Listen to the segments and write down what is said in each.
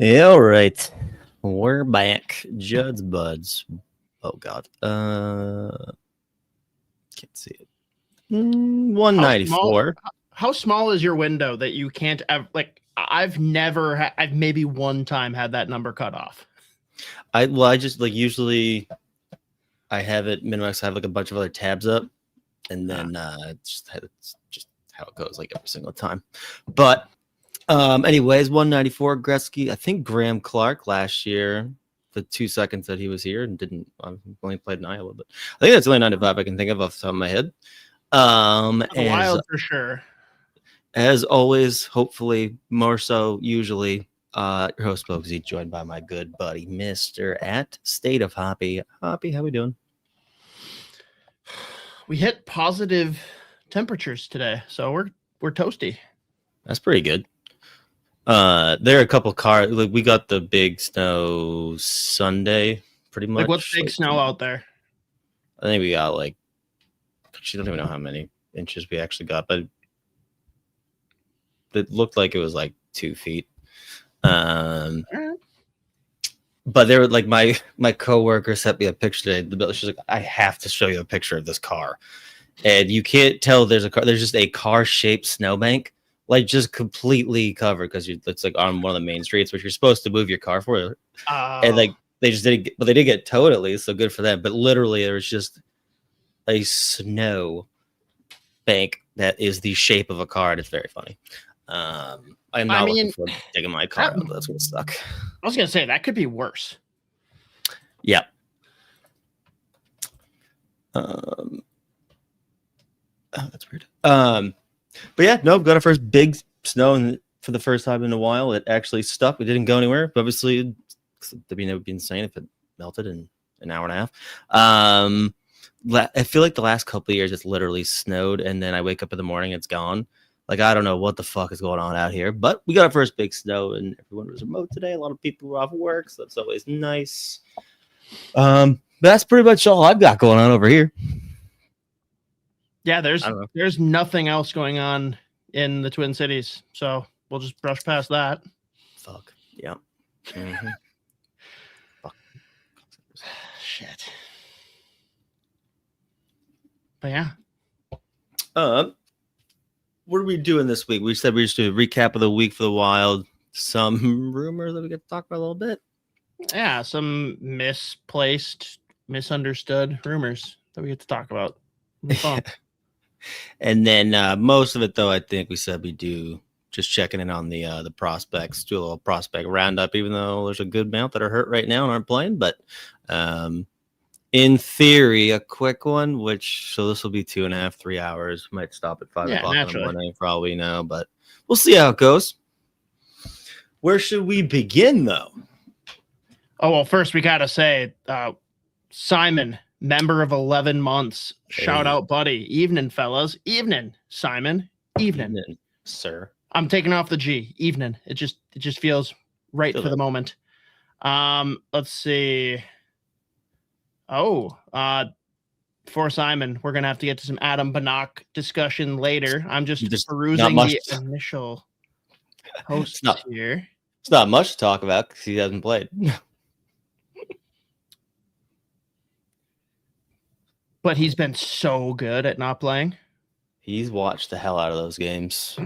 Yeah, all right. We're back. Judd'z Budz. Oh God. Can't see it. 194. How small is your window that you can't ever like? I've maybe one time had that number cut off. I just like usually I have it minimized. I have like a bunch of other tabs up, and then it's just how it goes like every single time. But anyways, 194 Gretzky. I think Graham Clark last year, the 2 seconds that he was here and didn't only played in Iowa, but I think that's only 95 I can think of off the top of my head. Wild for sure. As always, hopefully more so usually, your host Bogsy, joined by my good buddy Mr. at State of Hoppy. Hoppy, how we doing? We hit positive temperatures today, so we're toasty. That's pretty good. There are a couple cars. Like we got the big snow Sunday, pretty much. Like what's big snow out there? I think we got like, she don't even know how many inches we actually got, but it looked like it was like 2 feet. But they were like my coworker sent me a picture today. She's like, I have to show you a picture of this car, and you can't tell there's a car. There's just a car-shaped snowbank, like just completely covered because it's like on one of the main streets, which you're supposed to move your car for. And like they just didn't, but they did get towed at least, so good for them. But literally, there was just a snow bank that is the shape of a car, and it's very funny. I'm not looking forward to digging my car out, but that's gonna suck. I was gonna say that could be worse. Yeah. That's weird. But yeah, no, got our first big snow for the first time in a while. It actually stuck. It didn't go anywhere. But obviously, it would be insane if it melted in an hour and a half. I feel like the last couple of years it's literally snowed, and then I wake up in the morning, it's gone. Like, I don't know what the fuck is going on out here, but we got our first big snow, and everyone was remote today. A lot of people were off work, so that's always nice. But that's pretty much all I've got going on over here. Yeah, there's nothing else going on in the Twin Cities, so we'll just brush past that. Fuck. Yeah. Mm-hmm. Fuck. Shit. But yeah. What are we doing this week? We said we just do a recap of the week for the Wild. Some rumors that we get to talk about a little bit. Yeah, some misplaced, misunderstood rumors that we get to talk about. And then most of it, though, I think we said we do just checking in on the prospects, do a little prospect roundup, even though there's a good amount that are hurt right now and aren't playing. But in theory, a quick one, so this will be 2.5, 3 hours. Might stop at 5 o'clock in the morning for all we know, but we'll see how it goes. Where should we begin, though? Oh, well, first we got to say, Simon, member of 11 months. Shout out, buddy. Evening, fellas. Evening, Simon. Evening, sir. I'm taking off the G. Evening. It just feels right for the moment. Let's see. Oh, for Simon, we're going to have to get to some Adam Banach discussion later. I'm just perusing the initial posts here. It's not much to talk about because he hasn't played. But he's been so good at not playing. He's watched the hell out of those games.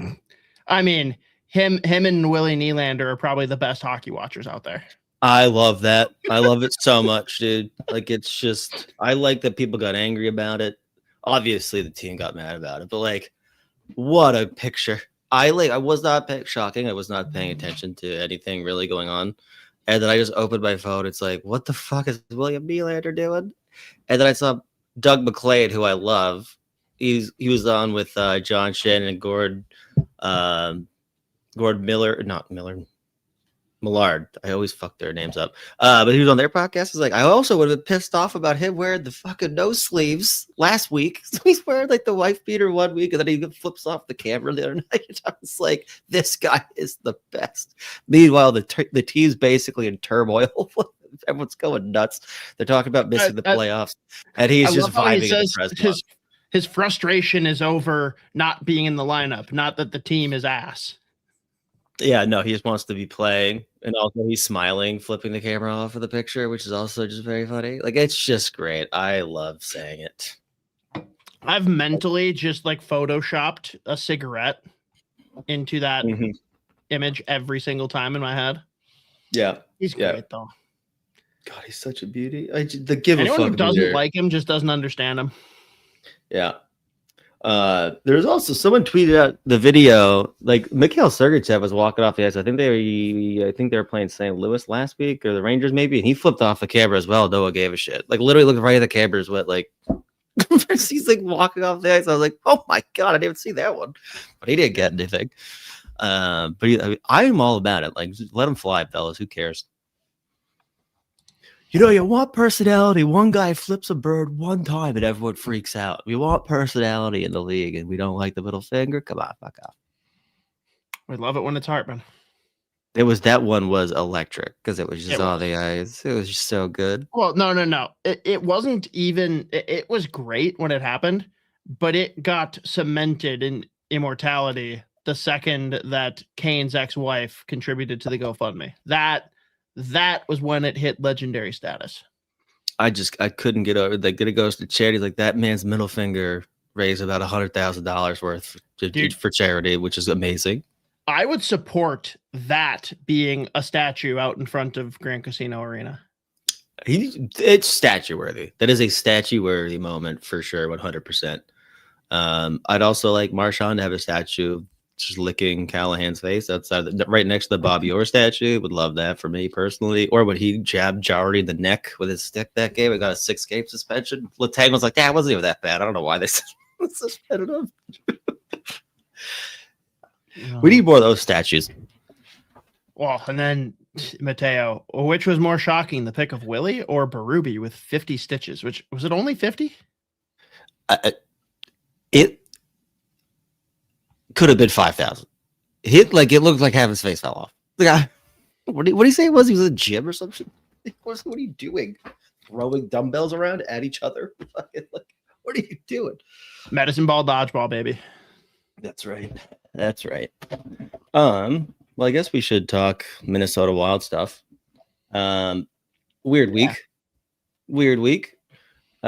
I mean, him and Willie Nylander are probably the best hockey watchers out there. I love that. I love it so much, dude. Like, it's just, I like that people got angry about it. Obviously, the team got mad about it, but like, what a picture. I was not shocking. I was not paying attention to anything really going on. And then I just opened my phone. It's like, what the fuck is William Nylander doing? And then I saw Doug McClade, who I love. He was on with John Shannon and Gord Millard. I always fuck their names up. But he was on their podcast. He's like, I also would have been pissed off about him wearing the fucking nose sleeves last week. So he's wearing like the wife beater 1 week, and then he flips off the camera the other night. I was like, this guy is the best. Meanwhile, the team's basically in turmoil. Everyone's going nuts. They're talking about missing the playoffs, and he's just vibing in the press box. His frustration is over not being in the lineup, not that the team is ass. Yeah, no, he just wants to be playing, and also he's smiling, flipping the camera off for the picture, which is also just very funny. Like, it's just great. I love saying it. I've mentally just like photoshopped a cigarette into that image every single time in my head. Yeah, he's great though. God, he's such a beauty. The give Anyone a fuck who doesn't meter. like him just doesn't understand him. Yeah. There's also someone tweeted out the video, like Mikhail Sergachev was walking off the ice. I think they were playing St. Louis last week or the Rangers maybe, and he flipped off the camera as well. No one gave a shit. Like literally looked right at the cameras, what like he's like walking off the ice. I was like, oh my god, I didn't even see that one, but he didn't get anything. But I'm all about it. Like, just let him fly, fellas. Who cares? You know, you want personality. One guy flips a bird one time and everyone freaks out. We want personality in the league, and we don't like the middle finger. Come on, fuck off. We love it when it's Hartman. That one was electric because it was just all the eyes. It was just so good. Well, no. It wasn't even. It was great when it happened, but it got cemented in immortality the second that Kane's ex-wife contributed to the GoFundMe. That was when it hit legendary status. I couldn't get over that. It goes to charity. Like that man's middle finger raised about $100,000 worth for charity, which is amazing. I would support that being a statue out in front of Grand Casino Arena. It's statue worthy. That is a statue worthy moment for sure. 100%. I'd also like Marchand to have a statue just licking Callahan's face outside, right next to the Bobby Orr statue. Would love that for me personally. Or would he jab Jarry in the neck with his stick that game? We got a 6-game suspension. Letang was like, yeah, it wasn't even that bad. I don't know why they suspended him. We need more of those statues. Well, and then Mateo, which was more shocking, the pick of Willie or Berube with 50 stitches? Which was it only 50? It could have been 5,000. It looked like half his face fell off. The guy, what did he say it was? He was in the gym or something? What are you doing? Throwing dumbbells around at each other? What are you doing? Medicine ball, dodgeball, baby. That's right. Well, I guess we should talk Minnesota Wild stuff. Weird week.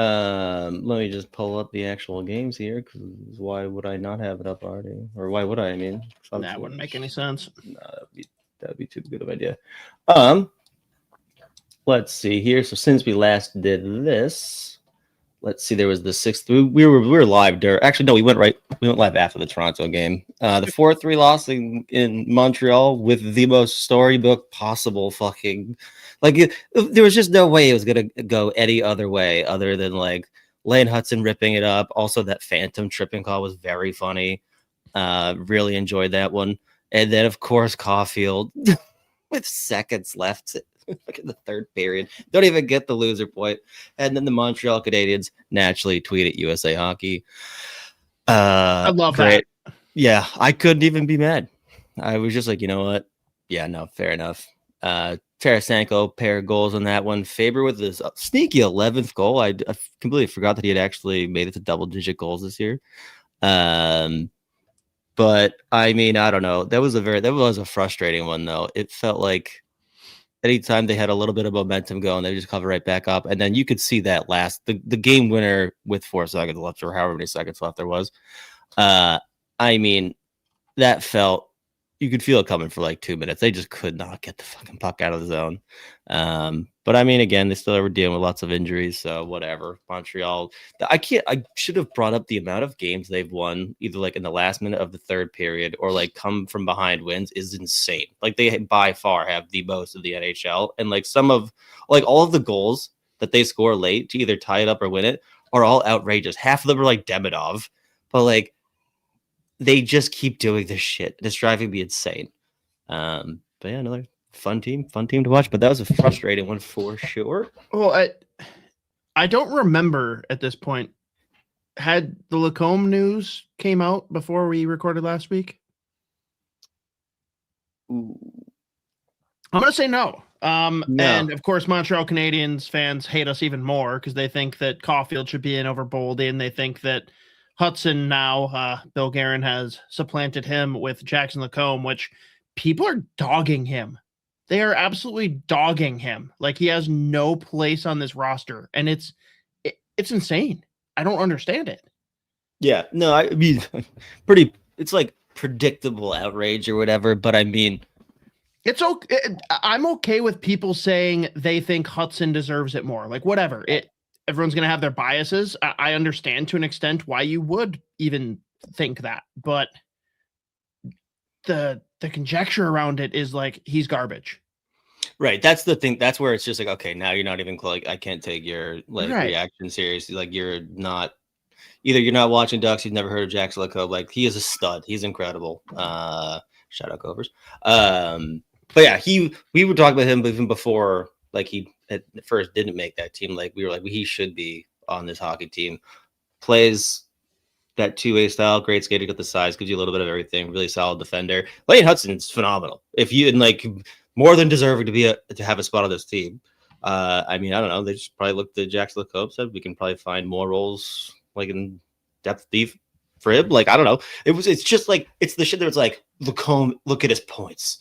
Let me just pull up the actual games here, because why would I not have it up already? Or why would I? I mean, that wouldn't make any sense. No, that'd be too good of an idea. Let's see here. So since we last did this, let's see. There was the 6th. We were live there. Actually, no, we went live after the Toronto game. The 4-3 loss in Montreal with the most storybook possible fucking. There was just no way it was going to go any other way other than Lane Hudson ripping it up. Also, that phantom tripping call was very funny. Really enjoyed that one. And then, of course, Caulfield with seconds left in the third period. Don't even get the loser point. And then the Montreal Canadiens naturally tweet at USA Hockey. I love that. Yeah, I couldn't even be mad. I was just like, you know what? Yeah, no, fair enough. Tarasenko, pair of goals on that one. Faber with his sneaky 11th goal. I completely forgot that he had actually made it to double-digit goals this year. But I mean, I don't know. That was a frustrating one though. It felt like anytime they had a little bit of momentum going, they just cover right back up. And then you could see that the game winner with 4 seconds left, or however many seconds left there was. I mean, that felt. You could feel it coming for 2 minutes. They just could not get the fucking puck out of the zone. But I mean, again, they still were dealing with lots of injuries, so whatever. Montreal, I should have brought up the amount of games they've won, either in the last minute of the third period or come from behind wins is insane. They by far have the most of the NHL, and some of all of the goals that they score late to either tie it up or win it are all outrageous. Half of them are Demidov, but they just keep doing this shit. It's driving me insane. But yeah, another fun team to watch. But that was a frustrating one for sure. Well, I don't remember at this point. Had the Lacombe news came out before we recorded last week? Ooh. I'm going to say no. No. And of course, Montreal Canadiens fans hate us even more because they think that Caulfield should be in over Boldy, they think that Hudson now, Bill Guerin has supplanted him with Jackson Lacombe, which people are dogging him. They are absolutely dogging him. Like, he has no place on this roster, and it's insane. I don't understand it. Yeah, no, I mean, it's like predictable outrage or whatever, but I mean, it's okay. I'm okay with people saying they think Hudson deserves it more. Like, whatever. Everyone's going to have their biases. I understand to an extent why you would even think that, but the conjecture around it is like, he's garbage. Right. That's the thing. That's where it's just like, okay, now you're not even like, I can't take your reaction seriously. Like, you're not watching Ducks. You've never heard of Jackson LeCoq. Like, he is a stud. He's incredible. Shout out Covers. But yeah, we were talking about him even before, like, he at first didn't make that team. Like, we were like, he should be on this hockey team. Plays that two-way style, great skater, got the size, gives you a little bit of everything, really solid defender. Lane Hudson's phenomenal. More than deserving to have a spot on this team. I mean, I don't know. They just probably looked at Jackson LeCoq, said we can probably find more roles like in depth deep for him. Like, I don't know. It's just like, it's the shit that it's like, look at his points.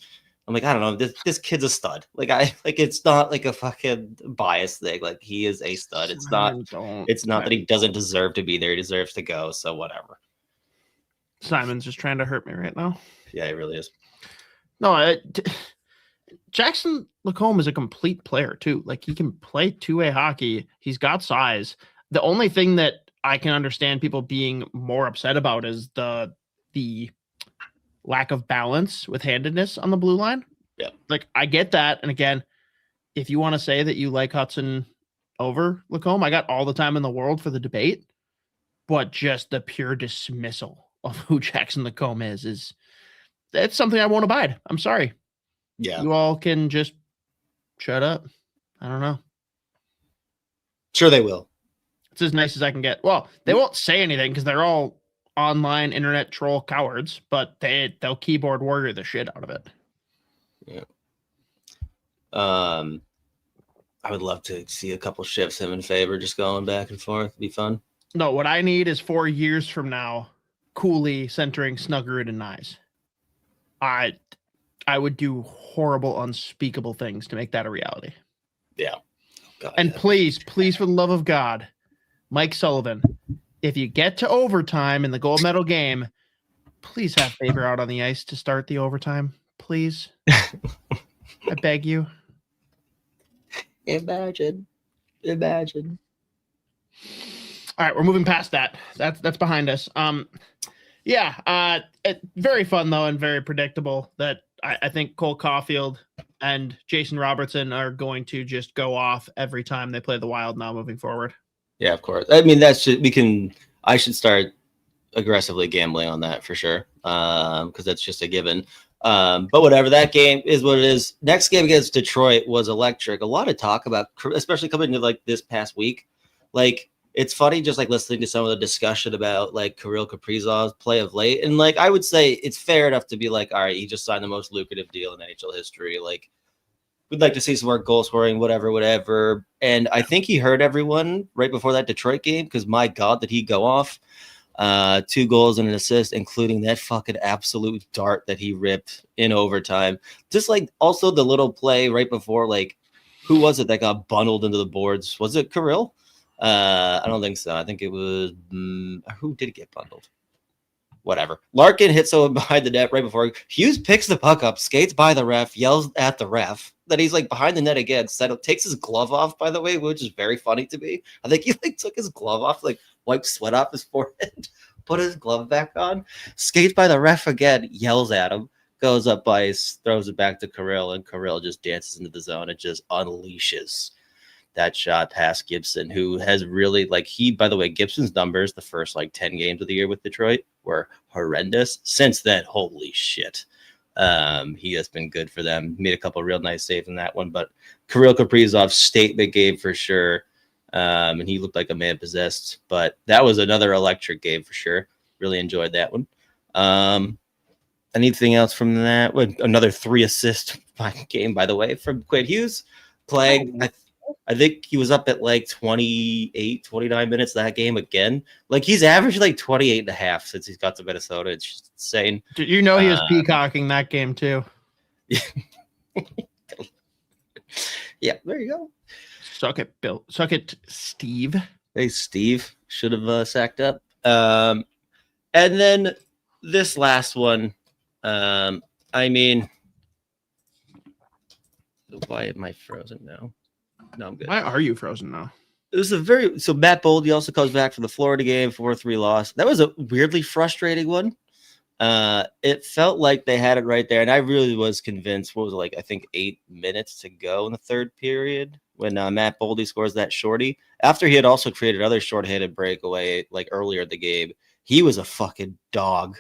I'm like, I don't know. This kid's a stud. It's not like a fucking bias thing. Like, he is a stud. It's not that he doesn't deserve to be there. He deserves to go. So whatever. Simon's just trying to hurt me right now. Yeah, he really is. No, Jackson LeCoq is a complete player too. Like, he can play two-way hockey. He's got size. The only thing that I can understand people being more upset about is the lack of balance with handedness on the blue line. Yeah. Like, I get that. And again, if you want to say that you like Hudson over LeCoq, I got all the time in the world for the debate, but just the pure dismissal of who Jackson LeCoq that's something I won't abide. I'm sorry. Yeah. You all can just shut up. I don't know. Sure they will. It's as nice as I can get. Well, they won't say anything because they're all online internet troll cowards, but they'll keyboard warrior the shit out of it. Yeah. I would love to see a couple shifts him in favor, just going back and forth. It'd be fun. No, what I need is 4 years from now, Cooley centering Snuggerud and Nyes. I would do horrible, unspeakable things to make that a reality. Yeah. God, and please, for the love of God, Mike Sullivan, if you get to overtime in the gold medal game, please have Faber out on the ice to start the overtime. Please. I beg you. Imagine. All right, we're moving past that. That's behind us. Very fun though, and very predictable that I think Cole Caulfield and Jason Robertson are going to just go off every time they play the Wild now moving forward. Yeah, of course. I mean, I should start aggressively gambling on that for sure. Because that's just a given. But whatever, that game is what it is. Next game against Detroit was electric. A lot of talk about, especially coming into like this past week. Like, it's funny just like listening to some of the discussion about like Kirill Kaprizov's play of late. And like, I would say it's fair enough to be like, all right, he just signed the most lucrative deal in NHL history. Like, we'd like to see some more goal scoring, whatever. And I think he hurt everyone right before that Detroit game because my God, did he go off? 2 goals and an assist, including that fucking absolute dart that he ripped in overtime. Just like also the little play right before, like, who was it that got bundled into the boards? Was it Kirill? I don't think so. I think it was who did get bundled? Whatever. Larkin hits someone behind the net right before Hughes picks the puck up, skates by the ref, yells at the ref that he's like behind the net again. Takes his glove off, by the way, which is very funny to me. I think he like took his glove off, like wiped sweat off his forehead, put his glove back on, skates by the ref again, yells at him, goes up ice, throws it back to Kirill, and Kirill just dances into the zone and just unleashes that shot past Gibson, who has really by the way, Gibson's numbers the first like 10 games of the year with Detroit were horrendous. Since then, holy shit. He has been good for them. Made a couple real nice saves in that one, but Kirill Kaprizov statement game for sure. And he looked like a man possessed, but that was another electric game for sure. Really enjoyed that one. Anything else from that? Another 3 assist game, by the way, from Quinn Hughes playing. I think he was up at like 28, 29 minutes that game again. Like, he's averaged like 28 and a half since he's got to Minnesota. It's just insane. You know, he was peacocking that game too. Yeah, there you go. Suck it, Bill. Suck it, Steve. Hey, Steve should have sacked up. And then this last one, I mean, why am I frozen now? No, I'm good. Why are you frozen now? It was so Matt Boldy also comes back from the Florida game, 4-3 loss. That was a weirdly frustrating one. It felt like they had it right there, and I really was convinced. What was it, like? I think 8 minutes to go in the third period when Matt Boldy scores that shorty. After he had also created another short-handed breakaway like earlier in the game, he was a fucking dog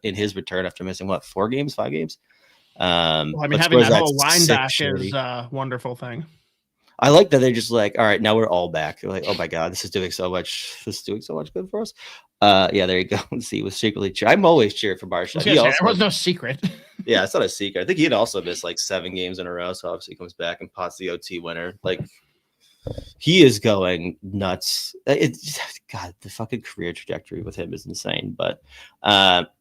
in his return after missing 5 games. Well, I mean, having that whole line back is a wonderful thing. I like that they're just like, all right, now we're all back. They're like, oh my god, this is doing so much good for us. Yeah, there you go. See, was secretly cheering. I'm always cheering for Marshall. There was no secret. Yeah, it's not a secret. I think he'd also missed like 7 games in a row, so obviously he comes back and pots the OT winner. Like, he is going nuts. God, the fucking career trajectory with him is insane. But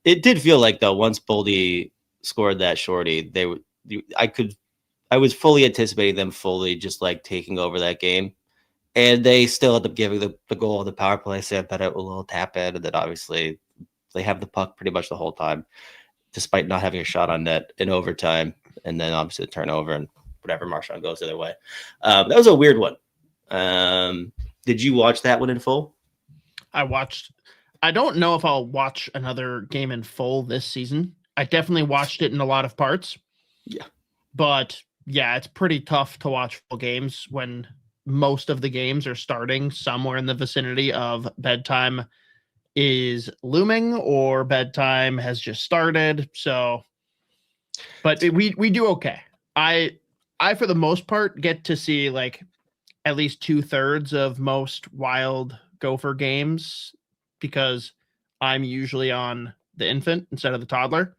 it did feel like though once Boldy scored that shorty, I was fully anticipating them fully just like taking over that game. And they still end up giving the goal of the power play. So I bet it will a little tap in. And then obviously they have the puck pretty much the whole time, despite not having a shot on net in overtime. And then obviously the turnover and whatever, Marchand goes the other way. That was a weird one. Did you watch that one in full? I don't know if I'll watch another game in full this season. I definitely watched it in a lot of parts. Yeah. But yeah, it's pretty tough to watch full games when most of the games are starting somewhere in the vicinity of bedtime is looming or bedtime has just started. So, but we do okay. I for the most part get to see like at least 2/3 of most Wild Gopher games because I'm usually on the infant instead of the toddler.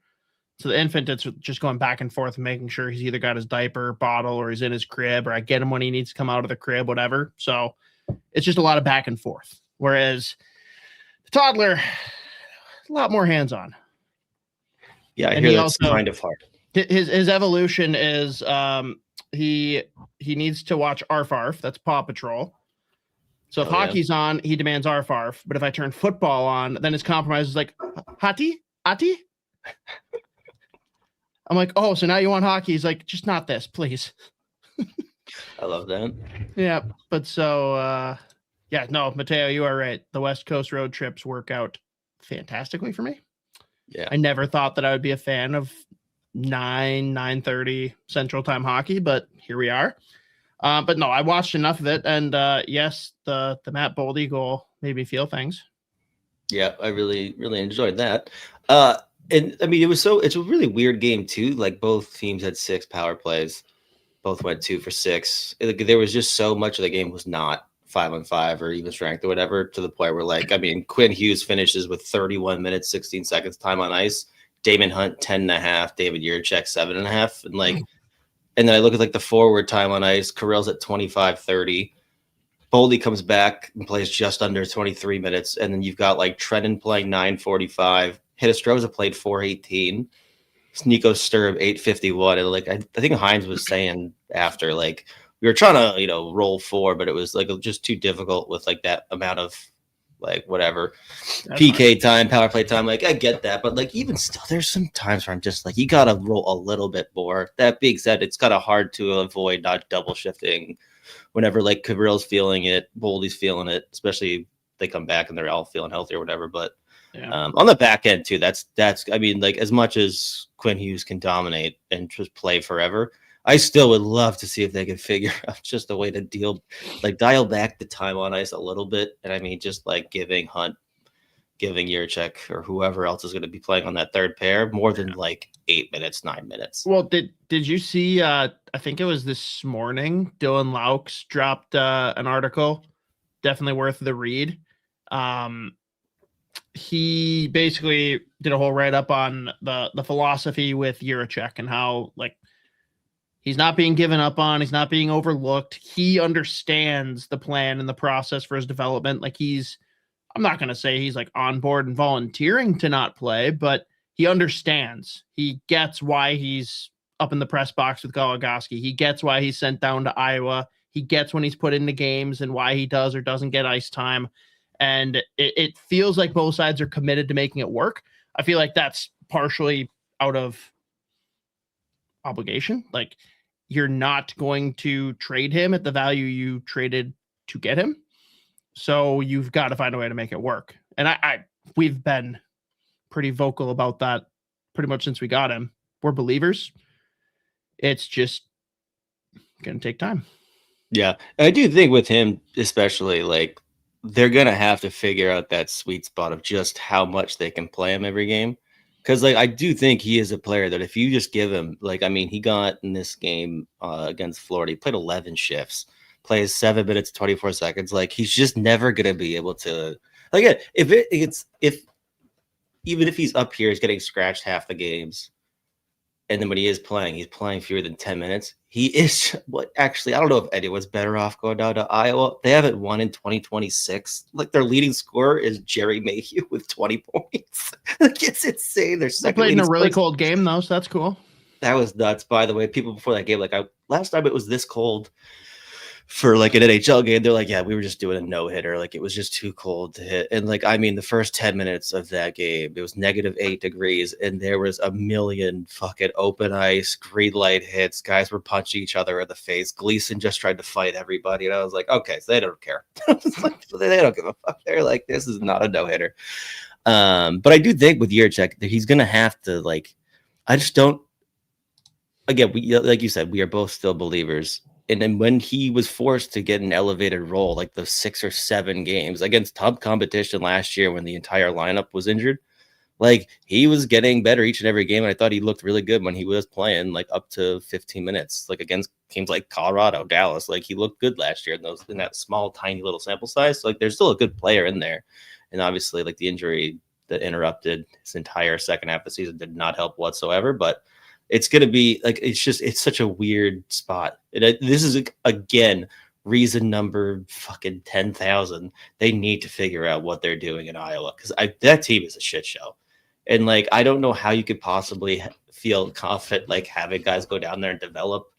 So the infant, it's just going back and forth, making sure he's either got his diaper bottle or he's in his crib, or I get him when he needs to come out of the crib, whatever. So it's just a lot of back and forth. Whereas the toddler, a lot more hands-on. Yeah, I hear that's kind of hard. His evolution is he needs to watch Arf Arf. That's Paw Patrol. So if hockey's on, he demands Arf Arf. But if I turn football on, then his compromise is like, Hati? I'm like, oh, so now you want hockey? He's like, just not this, please. I love that. Yeah, but so, no, Mateo, you are right. The West Coast road trips work out fantastically for me. Yeah. I never thought that I would be a fan of 9:30 Central Time hockey, but here we are. But no, I watched enough of it. And yes, the Matt Boldy goal made me feel things. Yeah, I really, really enjoyed that. And I mean, it's a really weird game too. Like both teams had 6 power plays, both went 2 for 6. There was just so much of the game was not 5-on-5 or even strength or whatever, to the point where, like, I mean, Quinn Hughes finishes with 31 minutes, 16 seconds time on ice. Damon Hunt 10.5, David Jiricek 7.5, and like, and then I look at like the forward time on ice. Kirill's at 25:30. Boldy comes back and plays just under 23 minutes, and then you've got like Trennan playing 9:45. Hitastroza played 4:18. Nico Sturb 8:51. And like I think Hines was saying after, like, we were trying to roll 4, but it was like just too difficult with like that amount of like whatever PK time, power play time. Like I get that, but like even still, there's some times where I'm just like, you gotta roll a little bit more. That being said, it's kind of hard to avoid not double shifting whenever like Cabrill's feeling it, Boldy's feeling it, especially they come back and they're all feeling healthy or whatever. But on the back end too, that's I mean, like, as much as Quinn Hughes can dominate and just play forever, I still would love to see if they could figure out just a way to dial back the time on ice a little bit. And I mean, just like giving Hunt, giving Jiricek or whoever else is going to be playing on that third pair more than like 8 minutes, 9 minutes. Well, did you see, I think it was this morning, Dylan Laux dropped an article, definitely worth the read. He basically did a whole write-up on the philosophy with Jiricek and how, like, he's not being given up on, he's not being overlooked. He understands the plan and the process for his development. Like, I'm not going to say he's like on board and volunteering to not play, but he understands. He gets why he's up in the press box with Goligoski. He gets why he's sent down to Iowa. He gets when he's put into games and why he does or doesn't get ice time. And it feels like both sides are committed to making it work. I feel like that's partially out of obligation. Like, you're not going to trade him at the value you traded to get him. So you've got to find a way to make it work. And we've been pretty vocal about that pretty much since we got him. We're believers. It's just going to take time. Yeah. I do think with him, especially, like, they're going to have to figure out that sweet spot of just how much they can play him every game. Because, like, I do think he is a player that if you just give him, like, I mean, he got in this game against Florida, he played 11 shifts, plays 7 minutes, 24 seconds. Like, he's just never going to be able to, like, even if he's up here, he's getting scratched half the games. And then when he is playing, he's playing fewer than 10 minutes. He is actually, I don't know if anyone's better off going down to Iowa. They haven't won in 2026. Like, their leading scorer is Jerry Mayhew with 20 points. Like, it's insane. They played in a really cold game, though, so that's cool. That was nuts, by the way. People before that game, like, last time it was this cold for, like, an NHL game, they're like, yeah, we were just doing a no-hitter. Like, it was just too cold to hit. And, like, I mean, the first 10 minutes of that game, it was -8 degrees, and there was a million fucking open ice, green light hits. Guys were punching each other in the face. Gleason just tried to fight everybody, and I was like, okay, so they don't care. They don't give a fuck. They're like, this is not a no-hitter. But I do think with Jiricek that he's going to have to, like, I just don't, again, like you said, we are both still believers. And then when he was forced to get an elevated role, like the 6 or 7 games against top competition last year when the entire lineup was injured, like, he was getting better each and every game. And I thought he looked really good when he was playing, like, up to 15 minutes, like against teams like Colorado, Dallas. Like, he looked good last year in that small, tiny little sample size. So, like, there's still a good player in there. And obviously, like, the injury that interrupted his entire second half of the season did not help whatsoever. But it's going to be, like, it's such a weird spot. This is, again, reason number fucking 10,000. They need to figure out what they're doing in Iowa, because that team is a shit show. And, like, I don't know how you could possibly feel confident, like, having guys go down there and develop.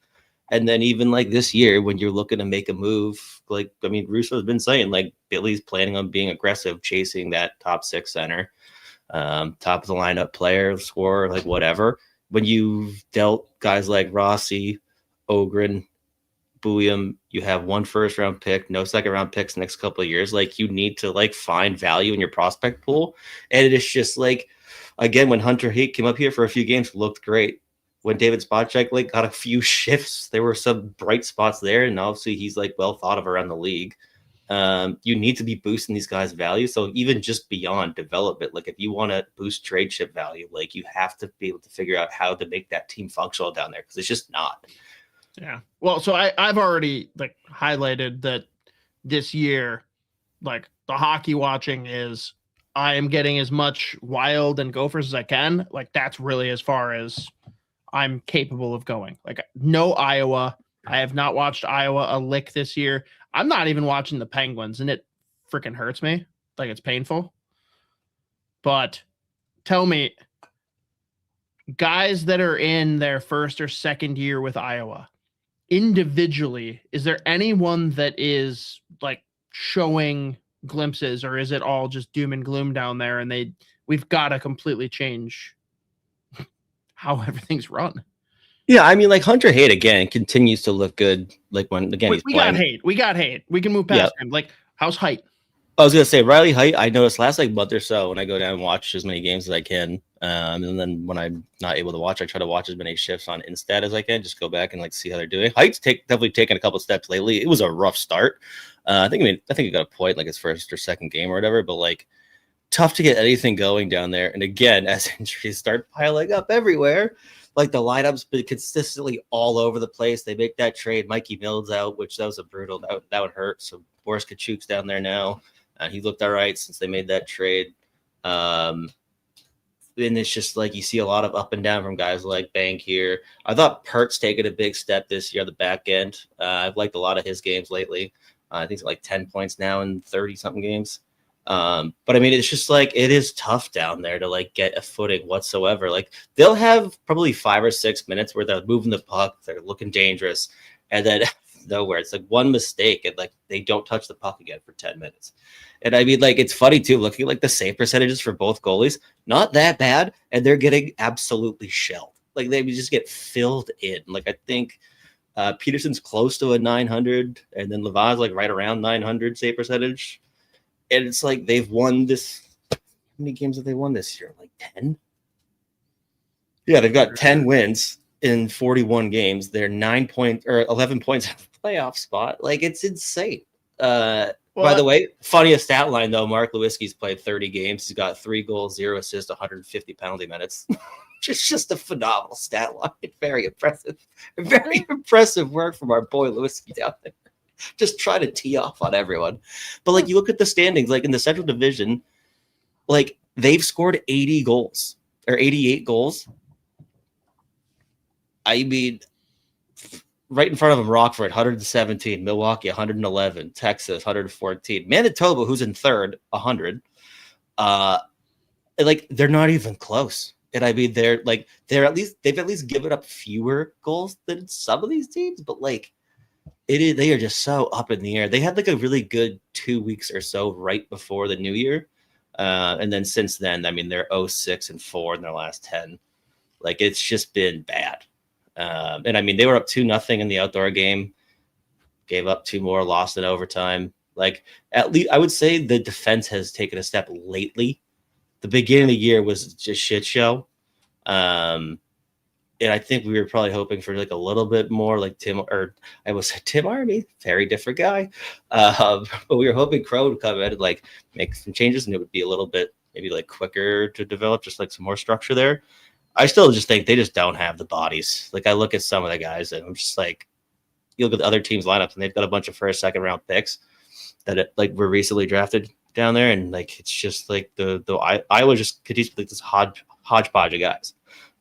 And then even, like, this year, when you're looking to make a move, like, I mean, Russo's been saying, like, Billy's planning on being aggressive, chasing that top 6 center, top of the lineup player, scorer, like, whatever. When you've dealt guys like Rossi, Ogren, Bouillon, you have 1 first-round pick, no second-round picks next couple of years. Like, you need to, like, find value in your prospect pool. And it is just, like, again, when Hunter Haight came up here for a few games, looked great. When David Spacek, like, got a few shifts, there were some bright spots there. And obviously he's, like, well thought of around the league. You need to be boosting these guys' value. So even just beyond development, like, if you want to boost trade chip value, like, you have to be able to figure out how to make that team functional down there, because it's just not. Yeah. Well, so I've already, like, highlighted that this year, like, the hockey watching is, I am getting as much Wild and Gophers as I can. Like, that's really as far as I'm capable of going. Like, no Iowa. I have not watched Iowa a lick this year. I'm not even watching the Penguins, and it freaking hurts me. Like, it's painful. But tell me, guys that are in their first or second year with Iowa, individually, is there anyone that is, like, showing glimpses, or is it all just doom and gloom down there, and we've got to completely change how everything's run? Yeah, I mean, like, Hunter Haight, again, continues to look good. Like, when, again, he's playing. We got Haight. We can move past him. Like, how's Haight? I was going to say, Riley Haight, I noticed last, like, month or so, when I go down and watch as many games as I can, and then when I'm not able to watch, I try to watch as many shifts on Instat as I can, just go back and, like, see how they're doing. Haight's definitely taken a couple steps lately. It was a rough start. I think he got a point, like, his first or second game or whatever, but, like, tough to get anything going down there. And again, as injuries start piling up everywhere, like, the lineup's been consistently all over the place. They make that trade. Mikey Mills out, which that was a brutal, that would hurt. So Boris Kachuk's down there now. He looked all right since they made that trade. And it's just, like, you see a lot of up and down from guys like Bank here. I thought Pert's taken a big step this year on the back end. I've liked a lot of his games lately. I think it's like 10 points now in 30-something games. But I mean, it's just like it is tough down there to like get a footing whatsoever. Like they'll have probably 5 or 6 minutes where they're moving the puck, they're looking dangerous, and then nowhere. It's like one mistake and like they don't touch the puck again for 10 minutes. And I mean, like it's funny too, looking at like the save percentages for both goalies, not that bad, and they're getting absolutely shelled. Like they just get filled in. Like I think Peterson's close to a 900, and then Lavaz like right around 900 save percentage. And it's like they've won this. How many games have they won this year? Like 10? Yeah, they've got 10 wins in 41 games. They're 11 points out of the playoff spot. Like it's insane. By the way, funniest stat line though, Mark Lewinsky's played 30 games. He's got 3 goals, 0 assists, 150 penalty minutes. just a phenomenal stat line. Very impressive. Very impressive work from our boy Lewinsky down there. Just try to tee off on everyone. But like you look at the standings, like in the Central Division, like they've scored 80 goals or 88 goals. I mean, right in front of them, Rockford, 117, Milwaukee, 111, Texas, 114, Manitoba, who's in third, 100. Like they're not even close. And I mean, they've at least given up fewer goals than some of these teams, but like they are just so up in the air. They had like a really good 2 weeks or so right before the new year. And then since then, I mean, they're 0-6-4 in their last 10. Like it's just been bad. And I mean, they were up 2-0 in the outdoor game, gave up 2 more, lost in overtime. Like at least I would say the defense has taken a step lately. The beginning of the year was just shit show. And I think we were probably hoping for like a little bit more like Tim Army, very different guy. But we were hoping Crow would come in and like make some changes and it would be a little bit maybe like quicker to develop, just like some more structure there. I still just think they just don't have the bodies. Like I look at some of the guys and I'm just like, you look at the other teams' lineups and they've got a bunch of first, second round picks that like were recently drafted down there, and like it's just like Iowa just could use like this hodgepodge of guys.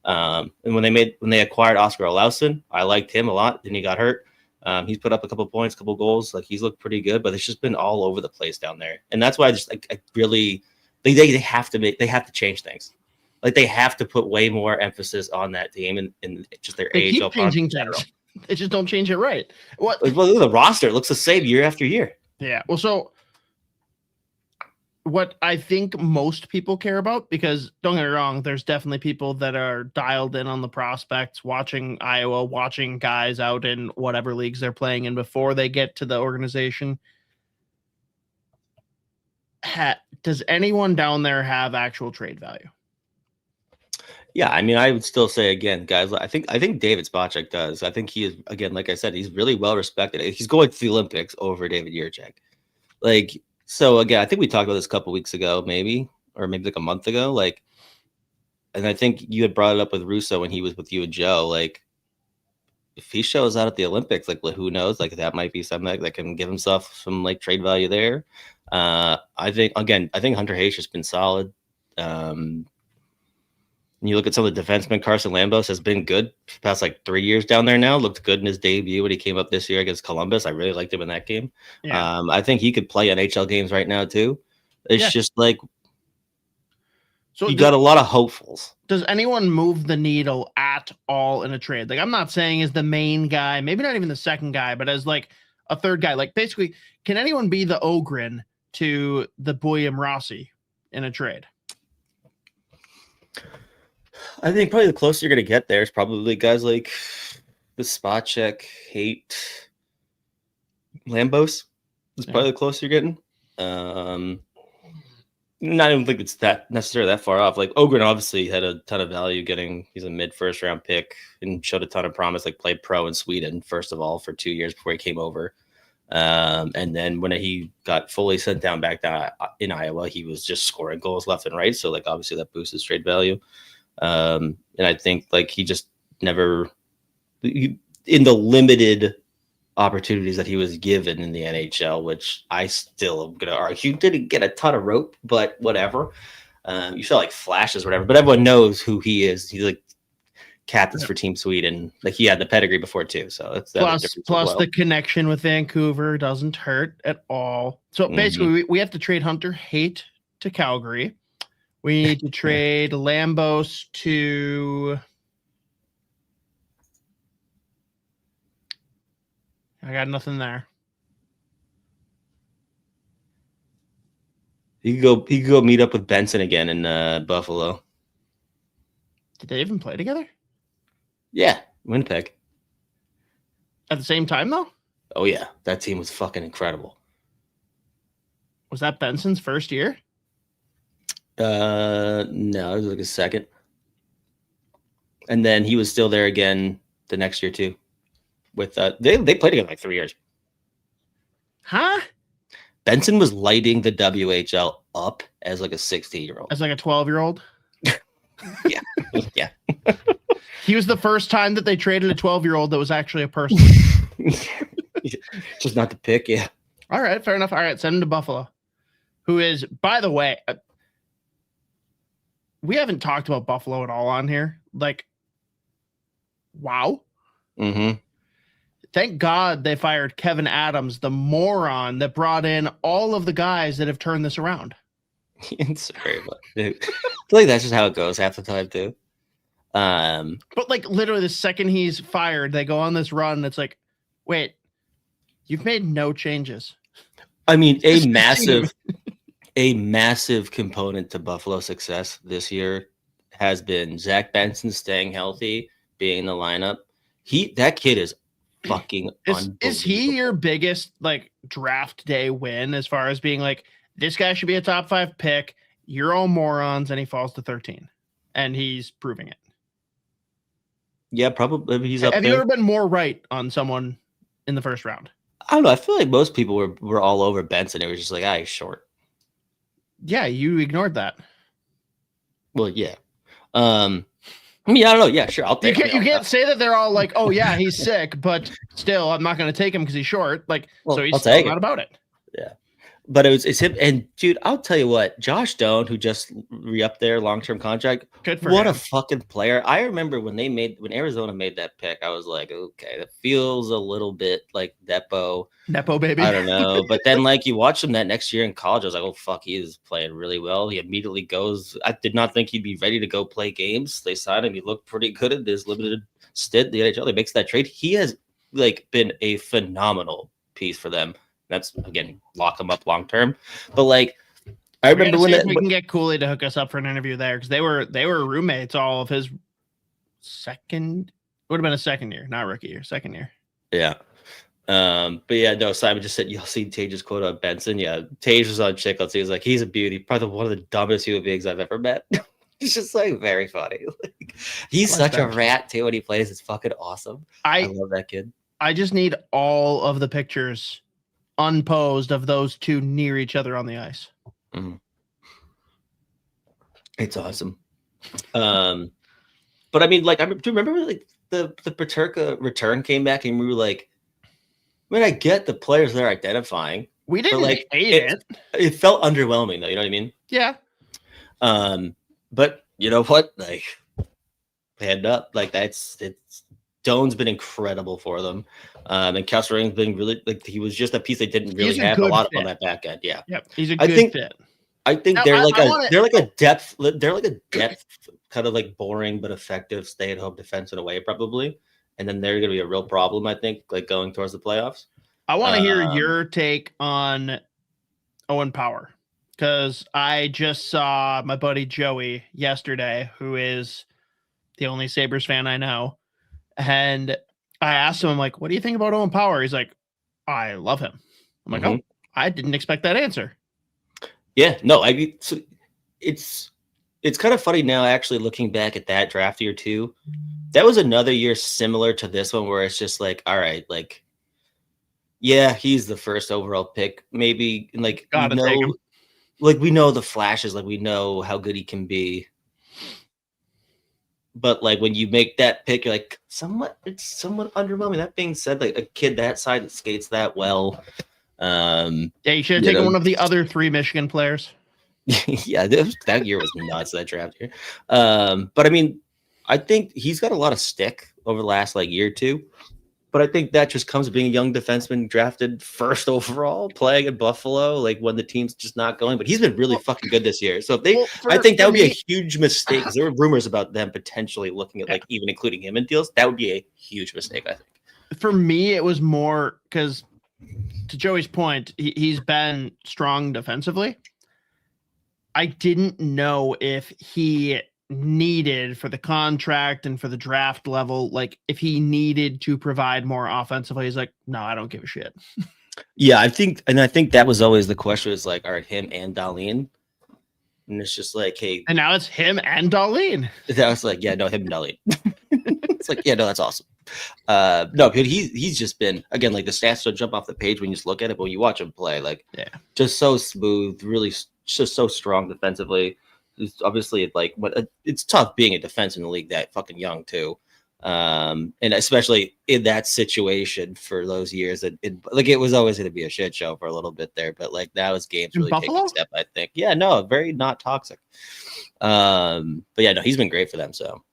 And when they acquired Oscar Olausen, I liked him a lot. Then he got hurt. He's put up a couple points, a couple goals. Like he's looked pretty good, but it's just been all over the place down there. And that's why I just like I really they have to change things. Like they have to put way more emphasis on that team and just their age. Keep changing things. They just don't change it right. Well, look at the roster. It looks the same year after year. Yeah. Well, so what I think most people care about, because don't get me wrong, there's definitely people that are dialed in on the prospects, watching Iowa, watching guys out in whatever leagues they're playing in before they get to the organization. Does anyone down there have actual trade value? Yeah, I mean, I would still say again, guys. I think David Spacek does. I think he is, again, like I said, he's really well respected. He's going to the Olympics over David Jiricek. Like, so again, I think we talked about this a couple weeks ago, maybe like a month ago. Like, and I think you had brought it up with Russo when he was with you and Joe. Like, if he shows out at the Olympics, like who knows? Like that might be something that can give himself some like trade value there. I think Hunter Hayes has been solid. And you look at some of the defensemen, Carson Lambos has been good the past like 3 years down there now. Looked good in his debut when he came up this year against Columbus. I really liked him in that game. Yeah. I think he could play NHL games right now too. It's just like so you got a lot of hopefuls. Does anyone move the needle at all in a trade? Like I'm not saying as the main guy, maybe not even the second guy, but as like a third guy. Like basically, can anyone be the Ogren to the Boyum Rossi in a trade? I think probably the closest you're going to get there is probably guys like the Spacek, Haight, Lambos. Is probably the closest you're getting. Not even think it's that necessarily that far off. Like Ogren obviously had a ton of value he's a mid-first round pick and showed a ton of promise, like played pro in Sweden, first of all, for 2 years before he came over. And then when he got fully sent down back down in Iowa, he was just scoring goals left and right. So like obviously that boosts his trade value. And I think like he just never in the limited opportunities that he was given in the NHL, which I still am going to argue didn't get a ton of rope, but whatever. You saw like flashes or whatever, but everyone knows who he is. He's like captains for Team Sweden. Like he had the pedigree before too. So it's plus the connection with Vancouver doesn't hurt at all. So basically we have to trade Hunter Haight to Calgary. We need to trade Lambos to... I got nothing there. You could go meet up with Benson again in Buffalo. Did they even play together? Yeah, Winnipeg. At the same time, though? Oh, yeah. That team was fucking incredible. Was that Benson's first year? No, it was like his second. And then he was still there again the next year, too. With they played together like 3 years. Huh? Benson was lighting the WHL up as like a 16-year-old. As like a 12-year-old? Yeah. Yeah. He was the first time that they traded a 12-year-old that was actually a person. Just not the pick, yeah. All right, fair enough. All right, send him to Buffalo. Who is, by the way, we haven't talked about Buffalo at all on here. Like, wow. Mm-hmm. Thank God they fired Kevin Adams, the moron that brought in all of the guys that have turned this around. Sorry, but dude, I feel like that's just how it goes half the time, too. But like literally the second he's fired, they go on this run. And it's like, wait, you've made no changes. I mean, a massive component to Buffalo's success this year has been Zach Benson staying healthy, being in the lineup. That kid is fucking is he your biggest like draft day win as far as being like, this guy should be a top 5 pick, you're all morons, and he falls to 13 and he's proving it? Yeah, probably. He's up Have there. you ever been more right on someone in the first round? I don't know. I feel like most people were all over Benson. It was just like, he's short. Yeah, you ignored that. Well, yeah. I mean, I don't know. Yeah, sure. I'll take You can't say that they're all like, oh, yeah, he's sick, but still, I'm not going to take him because he's short. Like, well, so he's still not about it. Yeah. But it's him. And, dude, I'll tell you what. Josh Doan, who just re-upped their long-term contract. Good for him. A fucking player. I remember when Arizona made that pick, I was like, okay, that feels a little bit like Nepo, baby. I don't know. But then, like, you watch him that next year in college, I was like, oh, fuck, he is playing really well. He immediately goes. I did not think he'd be ready to go play games. They signed him. He looked pretty good at this limited stint. The NHL, they makes that trade. He has, like, been a phenomenal piece for them. That's, again, lock them up long term. But, like, I remember when we can get Cooley to hook us up for an interview there, because they were roommates all of his second, would have been a second year, not rookie year, second year. Yeah. But yeah, no, Simon just said, you'll see Tage's quote on Benson. Yeah, Tage was on Chicklets. He was like, he's a beauty, probably one of the dumbest human beings I've ever met. He's just like very funny. Like, he's such a rat too when he plays. It's fucking awesome. I love that kid. I just need all of the pictures unposed of those two near each other on the ice. Mm-hmm. It's awesome. But I mean, like, do you remember like the Peterka return came back and we were like, I mean, I get the players they're identifying. We didn't like hate it. It felt underwhelming though. You know what I mean? Yeah. But you know what? Like, hand up. Like Doan's been incredible for them. And Kessering's been really, like, he was just a piece they didn't really have a lot on that back end. Yeah. Yep. He's a good fit. I think now, they're like a depth kind of like boring but effective stay-at-home defense in a way, probably. And then they're going to be a real problem, I think, like going towards the playoffs. I want to hear your take on Owen Power, because I just saw my buddy Joey yesterday, who is the only Sabres fan I know. And I asked him, I'm like, what do you think about Owen Power? He's like, I love him. I'm like, oh, I didn't expect that answer. Yeah, no, I mean, so it's kind of funny now, actually, looking back at that draft year too. That was another year similar to this one where it's just like, all right, like, yeah, he's the first overall pick. Maybe like, we know the flashes, like we know how good he can be. But like when you make that pick, you're like, it's somewhat underwhelming. That being said, like a kid that side that skates that well. Yeah, you should have taken one of the other 3 Michigan players. Yeah, that year was nuts, that draft year. But I mean, I think he's got a lot of stick over the last like year or two. But I think that just comes with being a young defenseman drafted first overall, playing at Buffalo, like when the team's just not going. But he's been really fucking good this year. So if they, I think that would be a huge mistake because there were rumors about them potentially looking at like even including him in deals. That would be a huge mistake, I think. For me, it was more because, to Joey's point, he's been strong defensively. I didn't know if he needed for the contract and for the draft level, like if he needed to provide more offensively. He's like, no, I don't give a shit. Yeah, I think that was always the question, is like, all right, him and Dahlin. And it's just like, hey, and now it's him and Dahlin. That was like, yeah, no, him and Dahlin. It's like, yeah, no, that's awesome. No, but he's just been, again, like the stats don't jump off the page when you just look at it, but when you watch him play, like, yeah, just so smooth, really just so strong defensively. It's obviously like it's tough being a defense in the league that fucking young too, and especially in that situation for those years. Like it was always going to be a shit show for a little bit there, but like now his game's really taking a step. I think, yeah, no, very not toxic. But yeah, no, he's been great for them. So